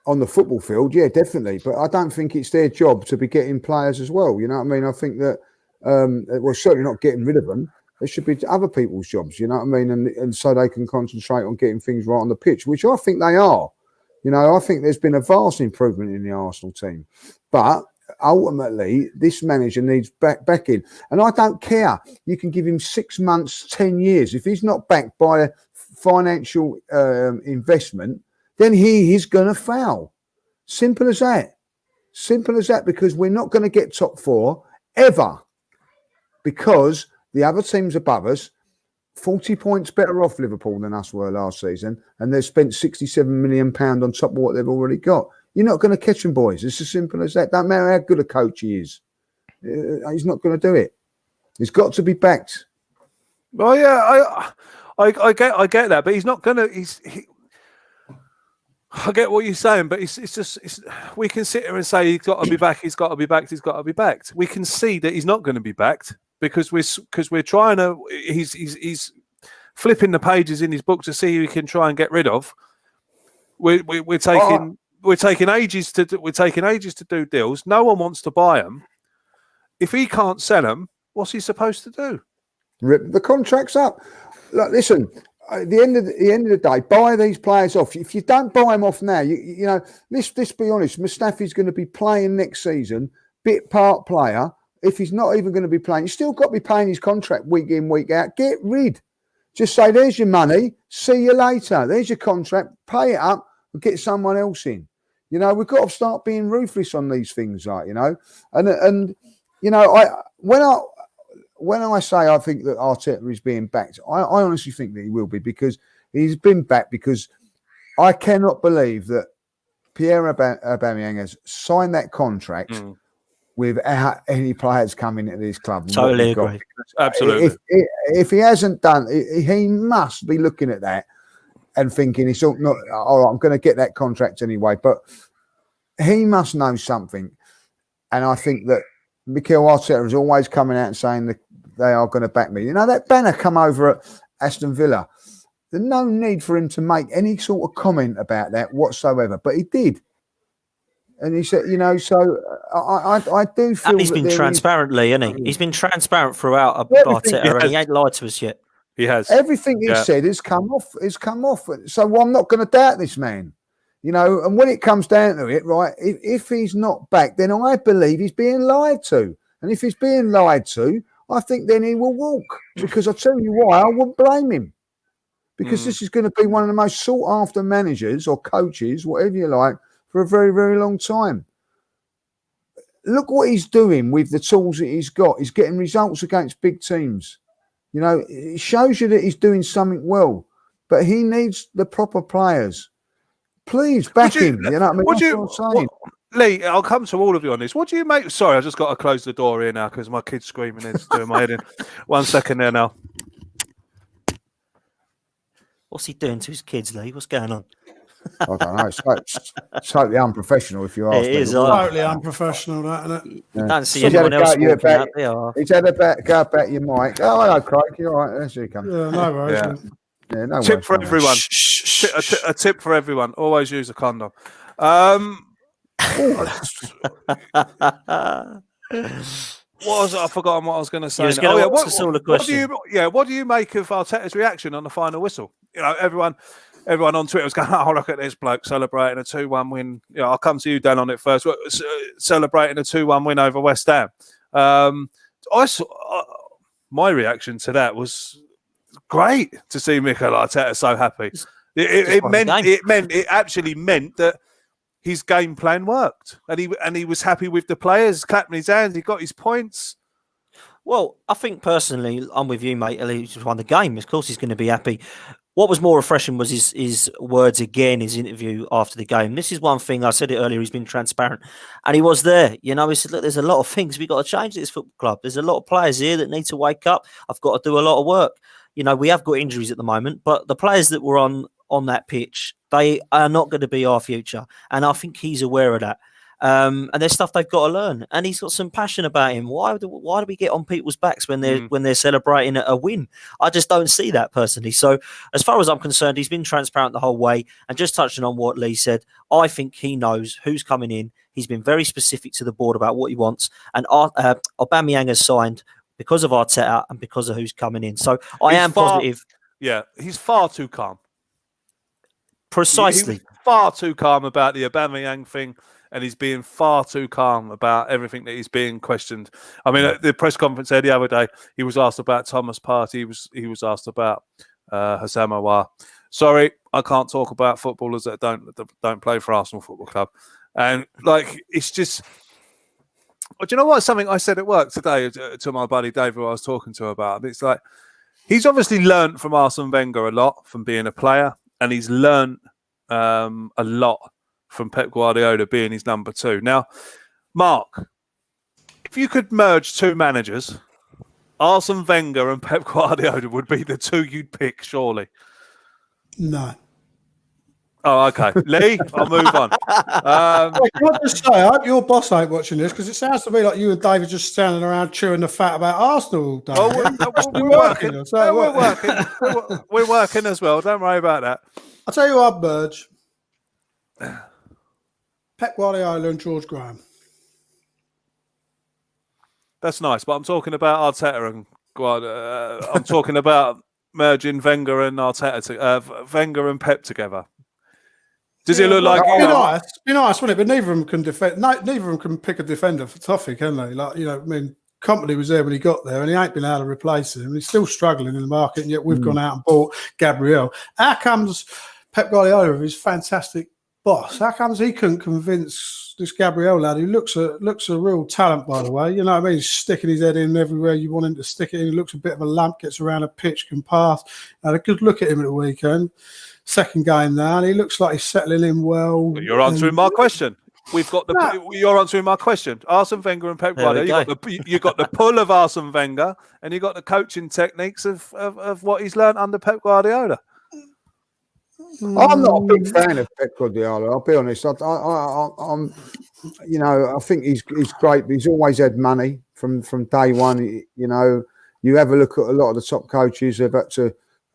on the football field, yeah, definitely. But I don't think it's their job to be getting players as well. You know what I mean? I think that we're certainly not getting rid of them. It should be other people's jobs, you know what I mean? And so they can concentrate on getting things right on the pitch, which I think they are. I think there's been a vast improvement in the Arsenal team. But ultimately, this manager needs back in. And I don't care. You can give him 6 months, 10 years. If he's not backed by a financial investment, then he is going to fail. Simple as that. Simple as that, because we're not going to get top four ever. Because the other teams above us, 40 points better off Liverpool than us were last season, and they've spent £67 million on top of what they've already got. You're not going to catch them, boys. It's as simple as that. Don't matter how good a coach he is. He's not going to do it. He's got to be backed. Well, yeah, I get that, but he's not going to. I get what you're saying, but it's we can sit here and say he's got to be back. He's got to be backed. He's got to be backed. We can see that he's not going to be backed. Because we're trying to, he's flipping the pages in his book to see who he can try and get rid of. We're taking ages to do deals. No one wants to buy them. If he can't sell them, what's he supposed to do? Rip the contracts up. Look, listen. At the end of the day, buy these players off. If you don't buy them off now, let's be honest. Mustafi's going to be playing next season, bit part player. If he's not even going to be playing, you've still got to be paying his contract week in, week out. Get rid. Just say, there's your money. See you later. There's your contract. Pay it up and get someone else in. We've got to start being ruthless on these things, when I say I think that Arteta is being backed, I honestly think that he will be, because he's been backed, because I cannot believe that Pierre Aubameyang has signed that contract without any players coming into this club. Totally agree. Absolutely. If he hasn't done, he must be looking at that and thinking it's all not. All right, I'm going to get that contract anyway. But he must know something, and I think that Mikel Arteta is always coming out and saying that they are going to back me. That banner come over at Aston Villa. There's no need for him to make any sort of comment about that whatsoever, but he did. And he said, so I do feel. And he's been transparently, isn't he? He's been transparent throughout Arteta, and he ain't lied to us yet. He has. Everything he said has come off. So I'm not going to doubt this man. And when it comes down to it, right, if he's not back, then I believe he's being lied to. And if he's being lied to, I think then he will walk. Because I'll tell you why, I wouldn't blame him. because this is going to be one of the most sought after managers or coaches, whatever you like, for a very, very long time. Look what he's doing with the tools that he's got. He's getting results against big teams. You know, it shows you that he's doing something well, but he needs the proper players. Please back him. You know what I mean? That's what I'm saying. Lee, I'll come to all of you on this. What do you make? Sorry, I just got to close the door here now because my kid's screaming. It's doing my head in. 1 second there now. What's he doing to his kids, Lee? What's going on? I don't know. It's totally unprofessional if you ask me. It is Totally unprofessional, that, isn't it? You don't see anyone else walking out there. He's had a go about your mic. Oh, hello, Craig. You're all right. There you come. Yeah, no worries. Yeah, no tip worries, for no everyone. A tip for everyone. Always use a condom. What was it? I've forgotten what I was going to say. What do you make of Arteta's reaction on the final whistle? You know, everyone on Twitter was going, "Oh, look at this bloke celebrating a 2-1 win." You know, I'll come to you, Dan, on it first. Celebrating a 2-1 win over West Ham. My reaction to that was great to see Mikel Arteta so happy. It actually meant that his game plan worked, and he was happy with the players, clapping his hands. He got his points. Well, I think personally, I'm with you, mate. He's won the game. Of course, he's going to be happy. What was more refreshing was his words again, his interview after the game. This is one thing, I said it earlier, he's been transparent. And he was there. You know, he said, look, there's a lot of things we've got to change at this football club. There's a lot of players here that need to wake up. I've got to do a lot of work. You know, we have got injuries at the moment, but the players that were on that pitch, they are not going to be our future. And I think he's aware of that. And there's stuff they've got to learn. And he's got some passion about him. Why do we get on people's backs when they're celebrating a win? I just don't see that personally. So as far as I'm concerned, he's been transparent the whole way. And just touching on what Lee said, I think he knows who's coming in. He's been very specific to the board about what he wants. And Aubameyang has signed because of Arteta and because of who's coming in. So I am positive. Yeah, he's far too calm. Precisely. He's far too calm about the Aubameyang thing. And he's being far too calm about everything that he's being questioned. I mean, at the press conference there the other day, he was asked about Thomas Partey. He was asked about Hassam Aouar. Sorry, I can't talk about footballers that don't play for Arsenal Football Club. And like, it's just. Do you know what? Something I said at work today to my buddy Dave, who I was talking to about. It's like he's obviously learnt from Arsene Wenger a lot from being a player, and he's learnt a lot from Pep Guardiola being his number 2. Now, Mark, if you could merge 2 managers, Arsene Wenger and Pep Guardiola would be the 2 you'd pick, surely. No. Oh, okay. Lee, I'll move on. Can I just say, I hope your boss ain't watching this, because it sounds to me like you and David just standing around chewing the fat about Arsenal all day. Oh, we're working. We're working as well. Don't worry about that. I'll tell you what, I'd merge Pep Guardiola and George Graham. That's nice, but I'm talking about Arteta and I'm talking about merging Wenger and Arteta, Wenger and Pep together. Does it look like? Be nice, wouldn't it? But neither of them can defend. Neither of them can pick a defender for Toffee, can they? Like, you know, I mean, Company was there when he got there, and he ain't been able to replace him. He's still struggling in the market, and yet we've gone out and bought Gabriel. How comes Pep Guardiola, his fantastic boss, how comes he couldn't convince this Gabriel lad, who looks a real talent, by the way? You know what I mean? He's sticking his head in everywhere you want him to stick it in. He looks a bit of a lamp, gets around a pitch, can pass. Had a good look at him at the weekend. Second game now, and he looks like he's settling in well. You're answering my question. You're answering my question. Arsene Wenger and Pep Guardiola. You got the pull of Arsene Wenger, and you got the coaching techniques of what he's learned under Pep Guardiola. I'm not a big fan of Pep Guardiola. I'll be honest. I'm, you know, I think he's great, but he's always had money from day one. You know, you have a look at a lot of the top coaches. They've had to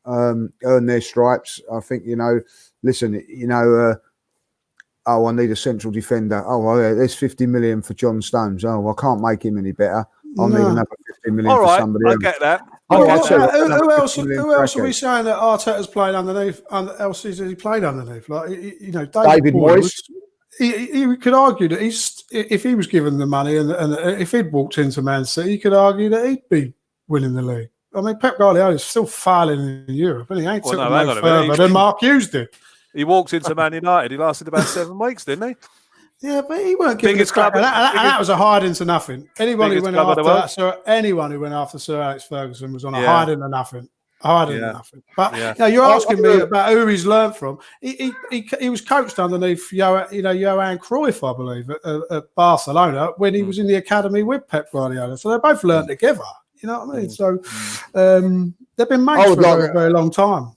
earn their stripes. I think, you know, listen, you know, I need a central defender. Oh, well, there's 50 million for John Stones. Oh, well, I can't make him any better. I'll need another 50 million for somebody else. I get that. Who else are we saying that Arteta's played underneath? Else has he played underneath? Like, you know, David Moyes. He could argue that if he was given the money and if he'd walked into Man City, he could argue that he'd be winning the league. I mean, Pep Guardiola is still failing in Europe, and he ain't took hang them on no a minute. further than Mark Hughes did. He walked into Man United. He lasted about 7 weeks, didn't he? Yeah, but he weren't giving Biggest a crack. club- And that was a hiding to nothing. Anyone who biggest went club of the after world. that, anyone who went after Sir Alex Ferguson was on a Yeah. hiding to nothing. Hiding Yeah. to nothing. But Yeah. you know, you're asking me about who he's learned from. He was coached underneath Johan Cruyff, I believe, at Barcelona when he was in the academy with Pep Guardiola. So they both learned together. You know what I mean? So they've been mates for a very, very long time.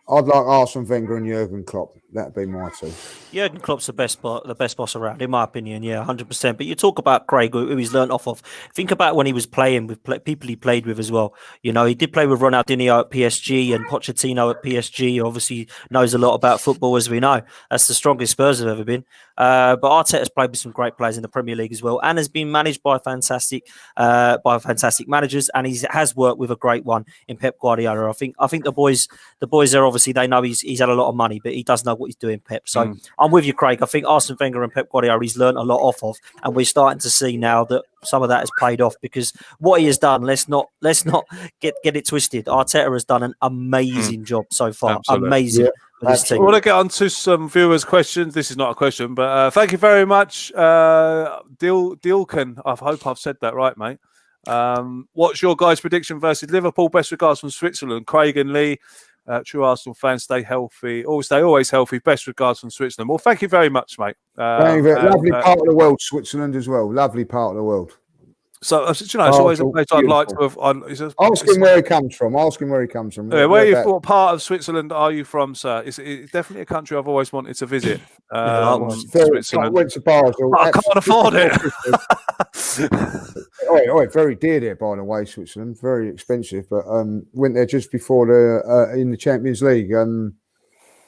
I'd like Arsene Wenger and Jurgen Klopp. That'd be my two. Jurgen Klopp's the best boss around, in my opinion. Yeah, 100%. But you talk about Craig, who he's learnt off of. Think about when he was playing with people he played with as well. You know, he did play with Ronaldinho at PSG and Pochettino at PSG. Obviously, knows a lot about football, as we know. That's the strongest Spurs have ever been. But Arteta's played with some great players in the Premier League as well, and has been managed by fantastic managers, and he has worked with a great one in Pep Guardiola. I think the boys are obviously, they know he's had a lot of money, but he does know what he's doing, Pep. So I'm with you, Craig. I think Arsene Wenger and Pep Guardiola he's learned a lot off of, and we're starting to see now that some of that has paid off, because what he has done, let's not get it twisted. Arteta has done an amazing job so far. Absolutely. Amazing. Yeah. For this I team. want to get on to some viewers' questions. This is not a question, but thank you very much, Dilken. I hope I've said that right, mate. What's your guys' prediction versus Liverpool? Best regards from Switzerland. Craig and Lee, true Arsenal fans, stay healthy. Always healthy. Best regards from Switzerland. Well, thank you very much, mate. Lovely part of the world, Switzerland as well. Lovely part of the world. So, it's always a place I'd like to have. Ask him where he comes from. Ask him where he comes from. What part of Switzerland are you from, sir? It's definitely a country I've always wanted to visit. Switzerland. I went to Basel. I can't afford it. Very dear there, by the way, Switzerland. Very expensive, but went there just before in the Champions League,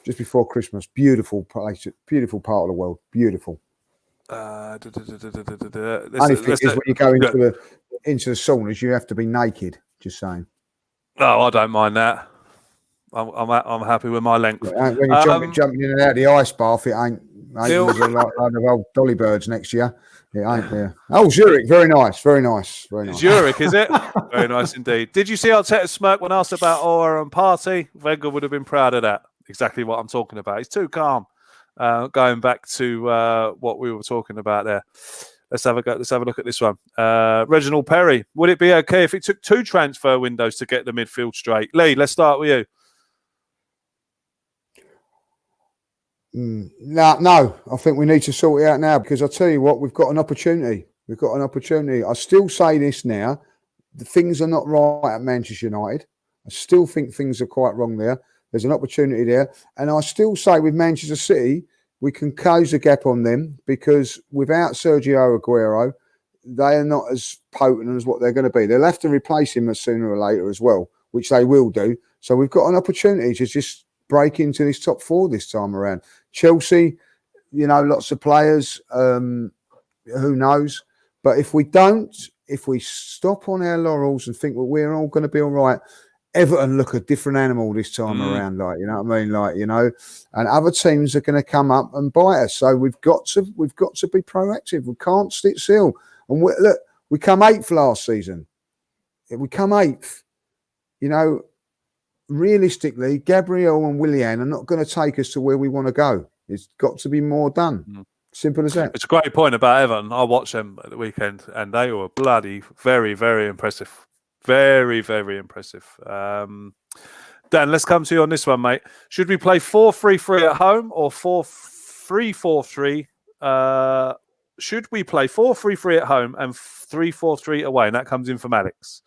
just before Christmas. Beautiful place, beautiful part of the world. Beautiful. Only thing is, when you go into the saunas, you have to be naked. Just saying. No, I don't mind that. I'm happy with my length. When you're jumping in and out of the ice bath, it ain't. There's a lot of old dolly birds next to you. It ain't there. Oh, Zurich, very nice, very nice, very nice. Zurich, is it? Very nice indeed. Did you see Arteta smirk when asked about Aura and Party? Wenger would have been proud of that. Exactly what I'm talking about. He's too calm. Going back to what we were talking about there. Let's have a look at this one. Reginald Perry. Would it be okay if it took 2 transfer windows to get the midfield straight? Lee, let's start with you. No. I think we need to sort it out now, because I tell you what, we've got an opportunity. I still say this now. The things are not right at Manchester United. I still think things are quite wrong there. There's an opportunity there. And I still say with Manchester City, we can close the gap on them, because without Sergio Aguero, they are not as potent as what they're going to be. They'll have to replace him sooner or later as well, which they will do. So we've got an opportunity to just break into this top 4 this time around. Chelsea, lots of players, who knows? But if we stop on our laurels and think, well, we're all going to be all right, Everton look a different animal this time around, you know what I mean? And other teams are going to come up and bite us. So we've got to be proactive. We can't sit still. And we come 8th last season. We come 8th. Realistically, Gabriel and Willian are not going to take us to where we want to go. It's got to be more done. Simple as that. It's a great point about Everton. I watched them at the weekend, and they were bloody very, very impressive. Very, very impressive. Dan, let's come to you on this one, mate. Should we play 4-3-3 at home or 4-3-4-3? Should we play 4-3-3 at home and 3-4-3 away? And that comes in from Alex.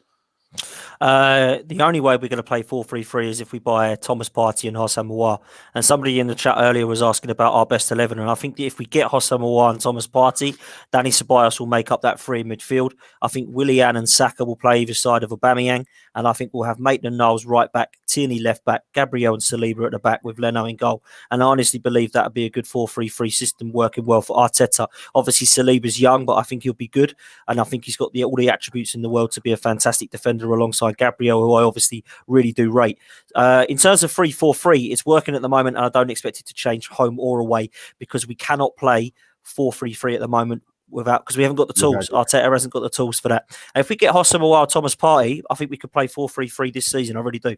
The only way we're going to play 4-3-3 is if we buy Thomas Partey and Hossan Mouar. And somebody in the chat earlier was asking about our best 11. And I think if we get Hossan Mouar and Thomas Partey, Danny Ceballos will make up that 3 in midfield. I think Willian and Saka will play either side of Aubameyang. And I think we'll have Maitland-Niles right back, Tierney left back, Gabriel and Saliba at the back with Leno in goal. And I honestly believe that would be a good 4-3-3 system working well for Arteta. Obviously, Saliba's young, but I think he'll be good. And I think he's got all the attributes in the world to be a fantastic defender alongside Gabriel, who I obviously really do rate. In terms of 3-4-3, it's working at the moment, and I don't expect it to change home or away, because we cannot play 4-3-3 at the moment without because we haven't got the tools. Arteta hasn't got the tools for that. And if we get Hossam Awar, Thomas Partey, I think we could play 4-3-3 this season. I really do.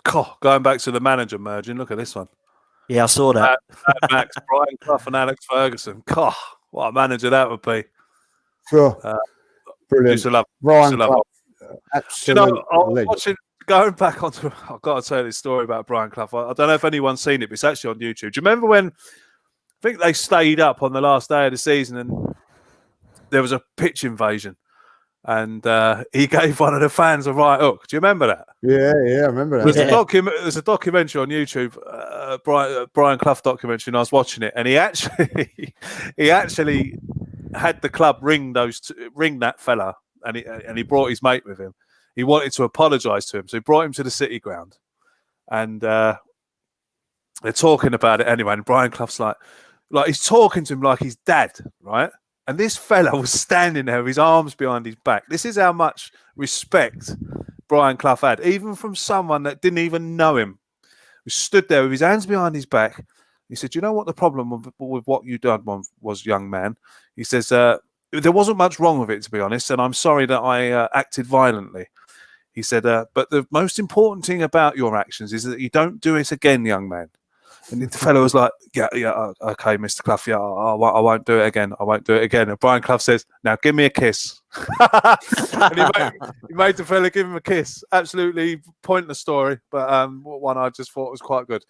God, going back to the manager merging, look at this one. Yeah, I saw that. Max, Brian Clough and Alex Ferguson. God, what a manager that would be. Sure. Brilliant. Used to love Brian Clough. Absolutely. You know, I was watching, going back onto, I've got to tell this story about Brian Clough. I don't know if anyone's seen it, but it's actually on YouTube. Do you remember when, I think they stayed up on the last day of the season and there was a pitch invasion and he gave one of the fans a right hook? Do you remember that? Yeah, I remember that. There's a documentary on YouTube, Brian Clough documentary, and I was watching it, and he actually had the club ring that fella, and he brought his mate with him. He wanted to apologise to him, so he brought him to the City ground, and they're talking about it anyway. And Brian Clough's like he's talking to him like his dad, right? And this fella was standing there with his arms behind his back. This is how much respect Brian Clough had, even from someone that didn't even know him. He stood there with his hands behind his back. He said, "You know what the problem with what you done was, young man?" He says, "There wasn't much wrong with it, to be honest, and I'm sorry that I acted violently." He said, "But the most important thing about your actions is that you don't do it again, young man." And the fellow was like, yeah, okay, Mr. Clough, yeah, I won't do it again. I won't do it again. And Brian Clough says, "Now give me a kiss." And he made the fella give him a kiss. Absolutely pointless story, but one I just thought was quite good.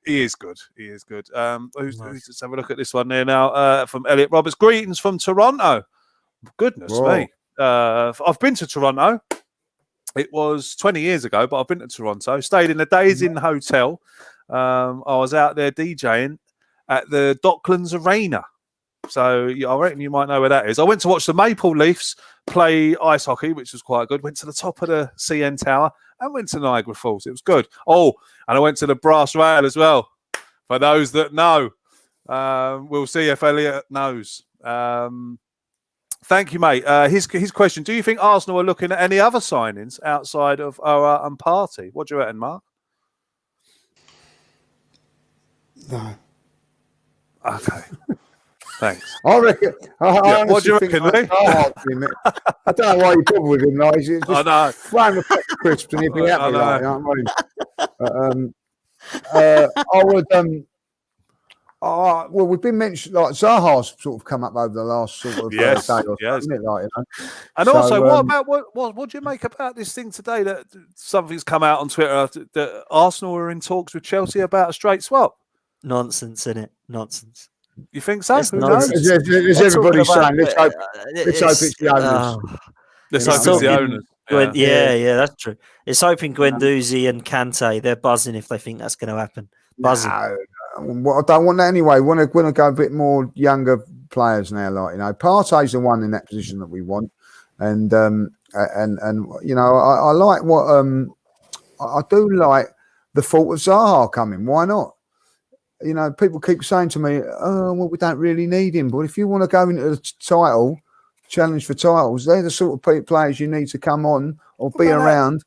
He is good. He is good. Let's have a look at this one there now from Elliot Roberts. Greetings from Toronto. Goodness me. I've been to Toronto. It was 20 years ago, but I've been to Toronto. Stayed in the Days Inn Hotel. I was out there DJing at the Docklands Arena. So I reckon you might know where that is. I went to watch the Maple Leafs play ice hockey, which was quite good. Went to the top of the CN Tower and went to Niagara Falls. It was good. Oh, and I went to the Brass Rail as well. For those that know, we'll see if Elliot knows. Thank you, mate. His question: do you think Arsenal are looking at any other signings outside of Owa and Partey? What do you reckon, Mark? No. Okay. Thanks. I reckon. What do you reckon, Lee? I don't know why you bother with him. Like, he's just throwing the crisps and he'd be happy. Like, you know what I mean? I would. Well, we've been mentioned like Zaha's sort of come up over the last sort of day or so, isn't it? Like, you know? And so, also, what about what do you make about this thing today that something's come out on Twitter that Arsenal are in talks with Chelsea about a straight swap? Nonsense, innit? Nonsense. You think so? Is everybody saying? Let's hope it's the owners. Let's hope it's the owners. Yeah, that's true. It's hoping Guendouzi and Kante, they're buzzing if they think that's going to happen. Buzzing. No, I don't want that anyway. Want to go a bit more younger players now, like, you know. Partey's the one in that position that we want, and you know, I like what I do like the thought of Zaha coming. Why not? You know, people keep saying to me, "Oh, well, we don't really need him." But if you want to go into the title challenge for titles, they're the sort of players you need to come on or be around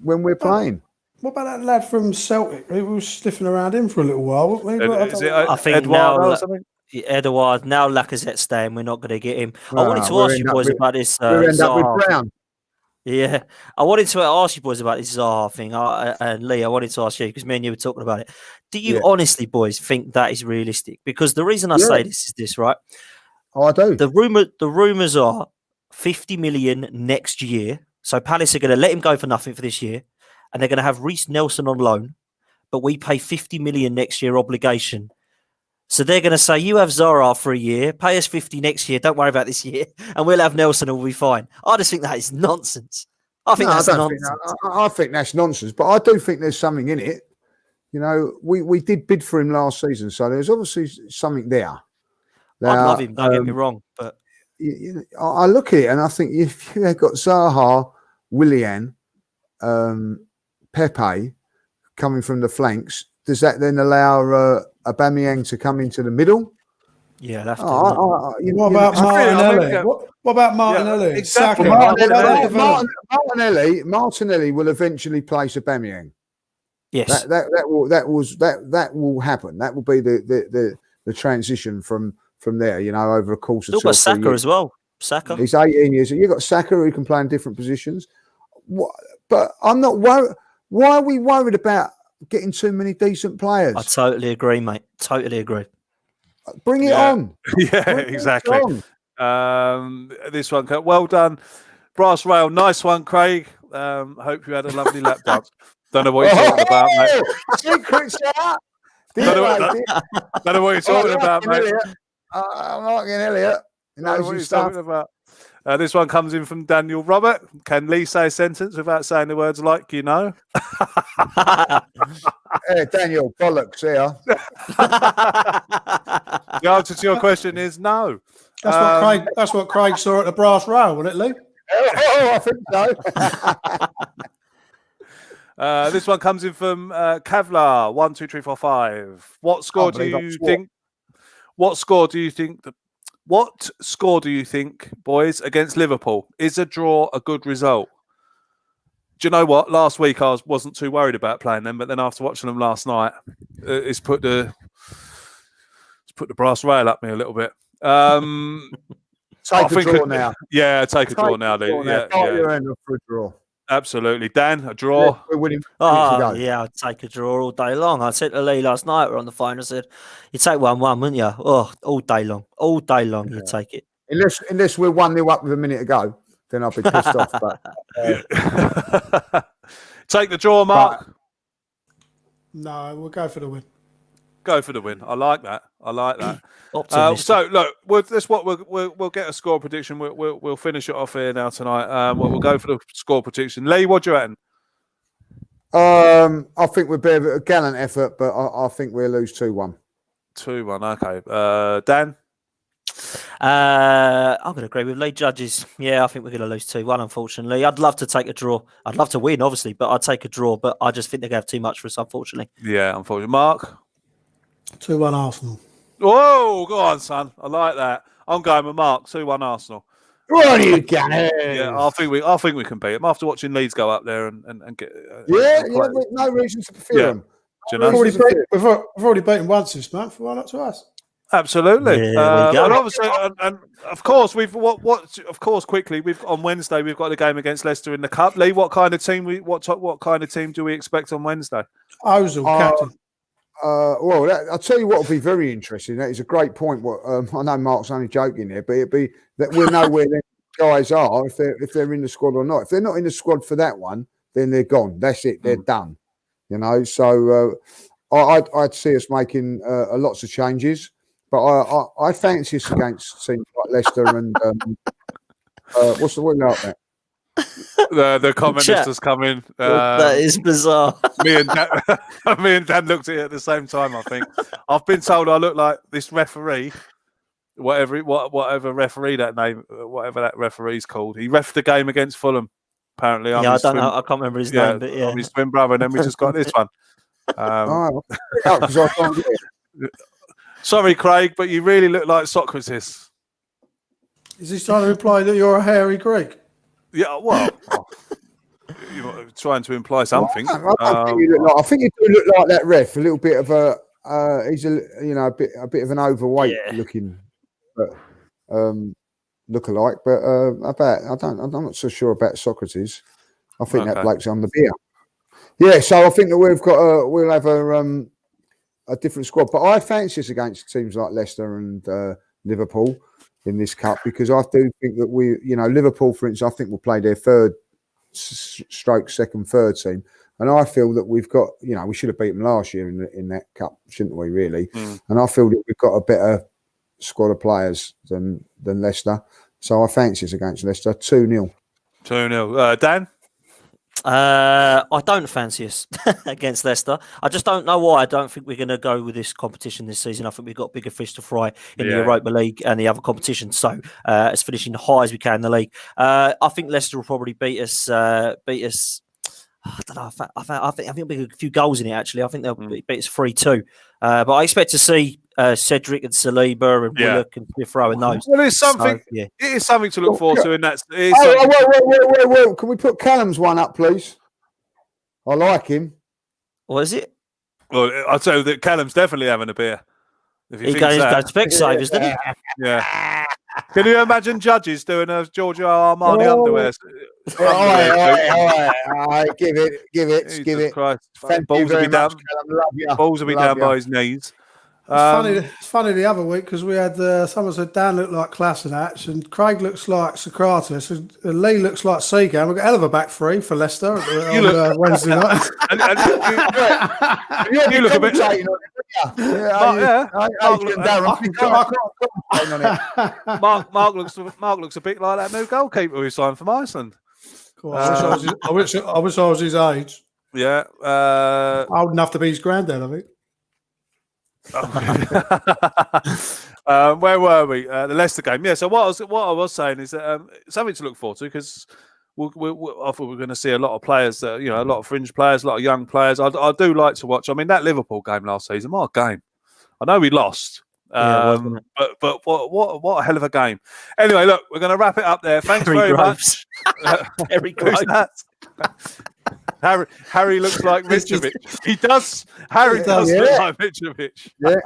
when we're playing. What about that lad from Celtic? He was sniffing around him for a little while. I think Edouard, now Lacazette's staying. We're not going to get him. I wanted to ask you boys about this Zaha. Yeah, I wanted to ask you boys about this Zaha thing. And Lee, I wanted to ask you because me and you were talking about it. Do you honestly, boys, think that is realistic? Because the reason I say this is this, right? Oh, I do. The rumours are 50 million next year. So Palace are going to let him go for nothing for this year. And they're going to have Reece Nelson on loan, but we pay 50 million next year obligation. So they're going to say, you have Zaha for a year, pay us 50 next year, don't worry about this year, and we'll have Nelson and we'll be fine. I just think that is nonsense. I think that's nonsense. I think that's nonsense, but I do think there's something in it. You know, we did bid for him last season, so there's obviously something there. Now, I love him, don't get me wrong, but I look at it and I think if you had got Zaha, Willian, Pepe coming from the flanks, does that then allow Aubameyang to come into the middle? Yeah, that's what about Martinelli? What about Martinelli? Exactly. Martinelli will eventually place Aubameyang. Yes, that will happen. That will be the transition from from there. You know, over a course of Still 2 or got 3 Saka years. as well. Saka. He's 18 years. You've got Saka who can play in different positions. But I'm not worried. Why are we worried about getting too many decent players? I totally agree, mate. Totally agree. Bring it on. Yeah, Bring exactly. it on. This one, well done. Brass Rail, nice one, Craig. Hope you had a lovely lap dance. Don't know what you're talking about, mate. Secrets out. Don't know what you're talking about, mate. I'm liking Elliot. Don't know what you're talking about. This one comes in from Daniel Robert. Can Lee say a sentence without saying the words like you know? Hey, Daniel, bollocks here. The answer to your question is no. That's what Craig saw at the Brass Rail, wasn't it, Lee? Oh, I think so. This one comes in from Kavlar. 1, 2, 3, 4, 5. What score do you think? What score do you think? What score do you think, boys, against Liverpool? Is a draw a good result? Do you know what? Last week I wasn't too worried about playing them, but then after watching them last night, it's put the brass rail up me a little bit. Take a draw now. Yeah, take a draw now, Lee. Yeah, You're in for a draw. Absolutely. Dan, a draw. We're winning. Oh, yeah, I'd take a draw all day long. I said to Lee last night, we're on the phone, I said, you'd take 1-1, wouldn't you? Oh, all day long. All day long, you'd take it. Unless we're 1-0 up with a minute to go, then I'll be pissed off. But take the draw, Mark. No, we'll go for the win. Go for the win. I like that. Optimistic. So look, we'll get a score prediction. We'll finish it off here now tonight. We'll go for the score prediction. Lee, what do you reckon? I think we'll be a gallant effort, but I think we'll lose 2-1. 2-1. Okay. Dan. I'm going to agree with Lee. Judges. Yeah, I think we're going to lose 2-1. Unfortunately, I'd love to take a draw. I'd love to win, obviously, but I'd take a draw. But I just think they're going to have too much for us, unfortunately. Yeah, unfortunately. Mark. 2-1 Arsenal. Whoa, go on, son. I like that. I'm going with Mark. 2-1 Arsenal. What are you going? Yeah, I think we can beat them after watching Leeds go up there and get. No reason to fear them. Do you know? We've already beaten once this month. Why not twice? Absolutely. Yeah, and obviously, and of course, quickly on Wednesday we've got the game against Leicester in the cup. Lee, what kind of team do we expect on Wednesday? Ozil, captain. I'll tell you what will be very interesting. That is a great point. I know Mark's only joking there, but it'd be that we'll know where them guys are if they're in the squad or not. If they're not in the squad for that one, then they're gone. That's it. They're done. You know. So I'd see us making lots of changes, but I fancy us against teams like Leicester and what's the word out there? The comment has come in. That is bizarre. me and Dan looked at it at the same time. I think I've been told I look like this referee, whatever referee whatever that referee's called. He reffed the game against Fulham. Apparently, I don't know. I can't remember his name, but yeah, I'm his twin brother, and then we just got this one. Sorry, Craig, but you really look like Socrates. Is he trying to imply that you're a hairy Greek? Yeah, well, you're trying to imply something. I think you do look like that ref. A little bit of a he's a bit of an overweight looking, look-alike. But I'm not so sure about Socrates. I think that bloke's on the beer. Yeah, so I think that we'll have a different squad. But I fancy us against teams like Leicester and Liverpool in this cup, because I do think that Liverpool, for instance, I think will play their third team, and I feel that we've got, we should have beat them last year in that cup, shouldn't we? Really, and I feel that we've got a better squad of players than Leicester, so I fancy us against Leicester 2-0. 2-0. Dan. I don't fancy us against Leicester. I just don't know why. I don't think we're going to go with this competition this season. I think we've got bigger fish to fry in the Europa League and the other competition. So it's finishing high as we can in the league. I think Leicester will probably beat us. I don't know. I think there'll be a few goals in it. Actually, I think they'll beat us 3-2. But I expect to see Cedric and Saliba and Willock and Smith Rowe and those. Well, it's something. So, it is something to look forward to. In that. Wait. Can we put Callum's one up, please? I like him. What is it? Well, I'll tell you that Callum's definitely having a beer. If he He thinks goes that, Specsavers, doesn't he? yeah. Can you imagine Judges doing a Giorgio Armani Oh. underwear? Give it. Jesus Christ. Thank Balls you will very be down. much, Callum. Love you. Balls will be Love down by you. his knees. It's funny the other week because we had someone said Dan looked like Kolasinac and Craig looks like Socrates and Lee looks like Seagan. We've got a hell of a back three for Leicester on Wednesday night. You look a bit. Mark looks a bit like that new goalkeeper who signed from Iceland. I wish I was his age. Yeah. Old enough to be his granddad, I think. Where were we? The Leicester game. Yeah. So what I was saying is that something to look forward to because I thought we were going to see a lot of players, a lot of fringe players, a lot of young players. I do like to watch. I mean, that Liverpool game last season, what a game! I know we lost, but what a hell of a game. Anyway, look, we're going to wrap it up there. Thanks very much. Terry Groves. Harry looks like Mitrovic. He does. Harry does look like Mitrovic. Yeah.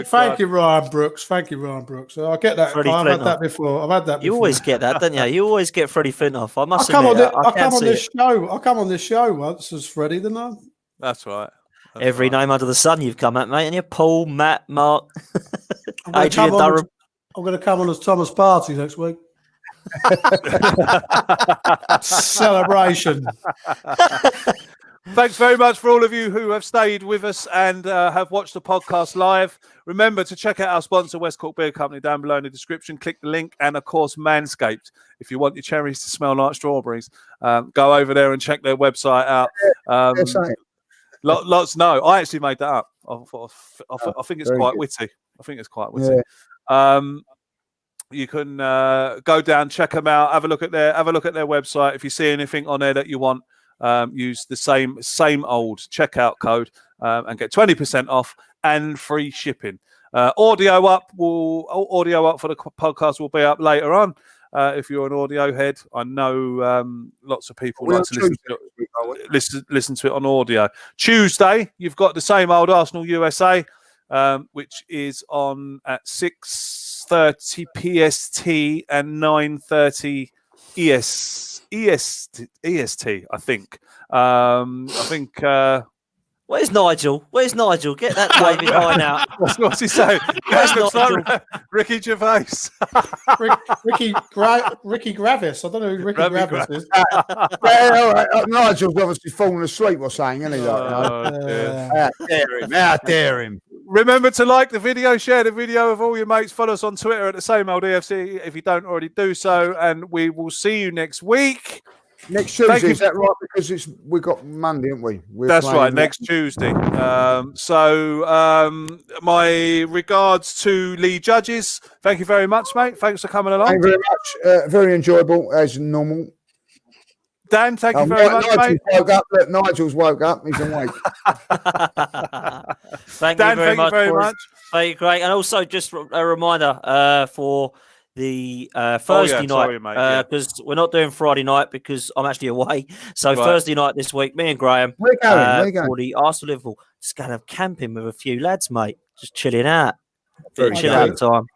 Thank you, Ryan Brooks. Thank you, Ryan Brooks. I get that. Freddie I've had Flintoff. that before. I've had that before. You always get that, don't you? You always get Freddie Flintoff. I must come admit, on I this show. I come on this show once as Freddie, didn't I? That's right. Every name under the sun you've come at, mate. And you're Paul, Matt, Mark, I'm Adrian Durham. going to come on as Thomas Partey next week. Celebration. Thanks very much for all of you who have stayed with us and have watched the podcast live. Remember to check out our sponsor, West Cork Beer Company, down below in the description. Click the link, and of course, Manscaped. If you want your cherries to smell like strawberries, go over there and check their website out. Lots. No, I actually made that up. I think it's quite witty. Yeah. You can go down, check them out, have a look at their website. If you see anything on there that you want, use the same old checkout code and get 20% off and free shipping. Audio up for the podcast will be up later on. If you're an audio head, I know lots of people like to listen to it on audio. Tuesday, you've got the same old Arsenal USA, which is on at 6:30 PST and 9:30 EST. I think. Where's Nigel? Get that David Hine out. What's he saying? Where's Nigel? Ricky Gervais. Ricky Gravis. I don't know who Ricky Gravis is. Nigel's obviously fallen asleep or saying, isn't he? How dare him. Remember to like the video, share the video with all your mates. Follow us on Twitter at the same old EFC if you don't already do so. And we will see you next week. Next Tuesday, is that right? Because we got Monday, haven't we? That's right, next Tuesday. My regards to Lee Judges. Thank you very much, mate. Thanks for coming along. Thank you very much. Very enjoyable as normal. Dan, thank you very much, mate. Nigel's woke up. He's awake. Thank you very much. Thank you, Craig. And also, just a reminder for the Thursday night, because we're not doing Friday night because I'm actually away. So Thursday night this week, me and Graham we're going. For the Arsenal Liverpool, just going to camping with a few lads, mate. Just chilling out. Chill out time.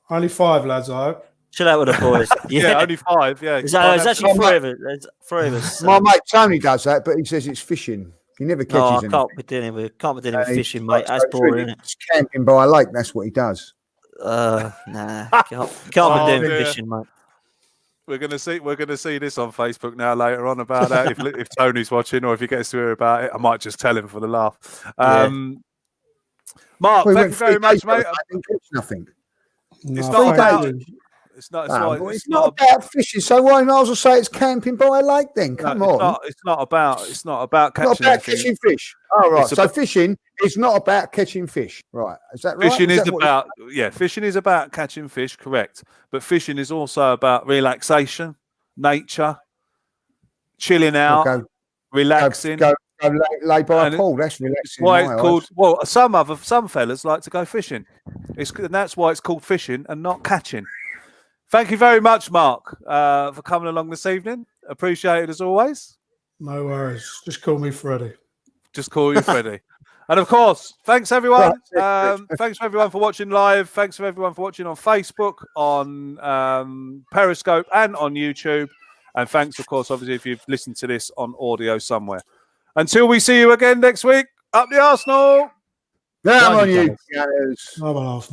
Only 5 lads, I hope. Chill out with the boys. Yeah, only 5. Yeah, there's actually 3 of us. There's 3 of us. My mate Tony does that, but he says it's fishing. He never catches anything. Can't be dealing with fishing, mate. That's boring, isn't it? It's camping by a lake. That's what he does. Nah, can't be doing fishing, mate. We're gonna see this on Facebook now later on about that. if Tony's watching or if he gets to hear about it, I might just tell him for the laugh. Mark, thank you very much, mate. Nothing. It's not about. It's not about fishing. So why not as well say it's camping by a lake then? Come on. It's not about catching. Not about catching fish. Oh, right. So fishing is not about catching fish. Right. Is that right? Fishing fishing is about catching fish, correct. But fishing is also about relaxation, nature, chilling out, relaxing. Go lay by a pool. That's relaxing. Why it's called? Well, some fellas like to go fishing. And that's why it's called fishing and not catching. Thank you very much, Mark, for coming along this evening. Appreciate it as always. No worries. Just call me Freddie. Just call you Freddie. And of course, thanks everyone. Thanks for everyone for watching live. Thanks for everyone for watching on Facebook, on Periscope, and on YouTube. And thanks, of course, obviously, if you've listened to this on audio somewhere. Until we see you again next week, up the Arsenal. Down on you, Gunners. Bye-bye.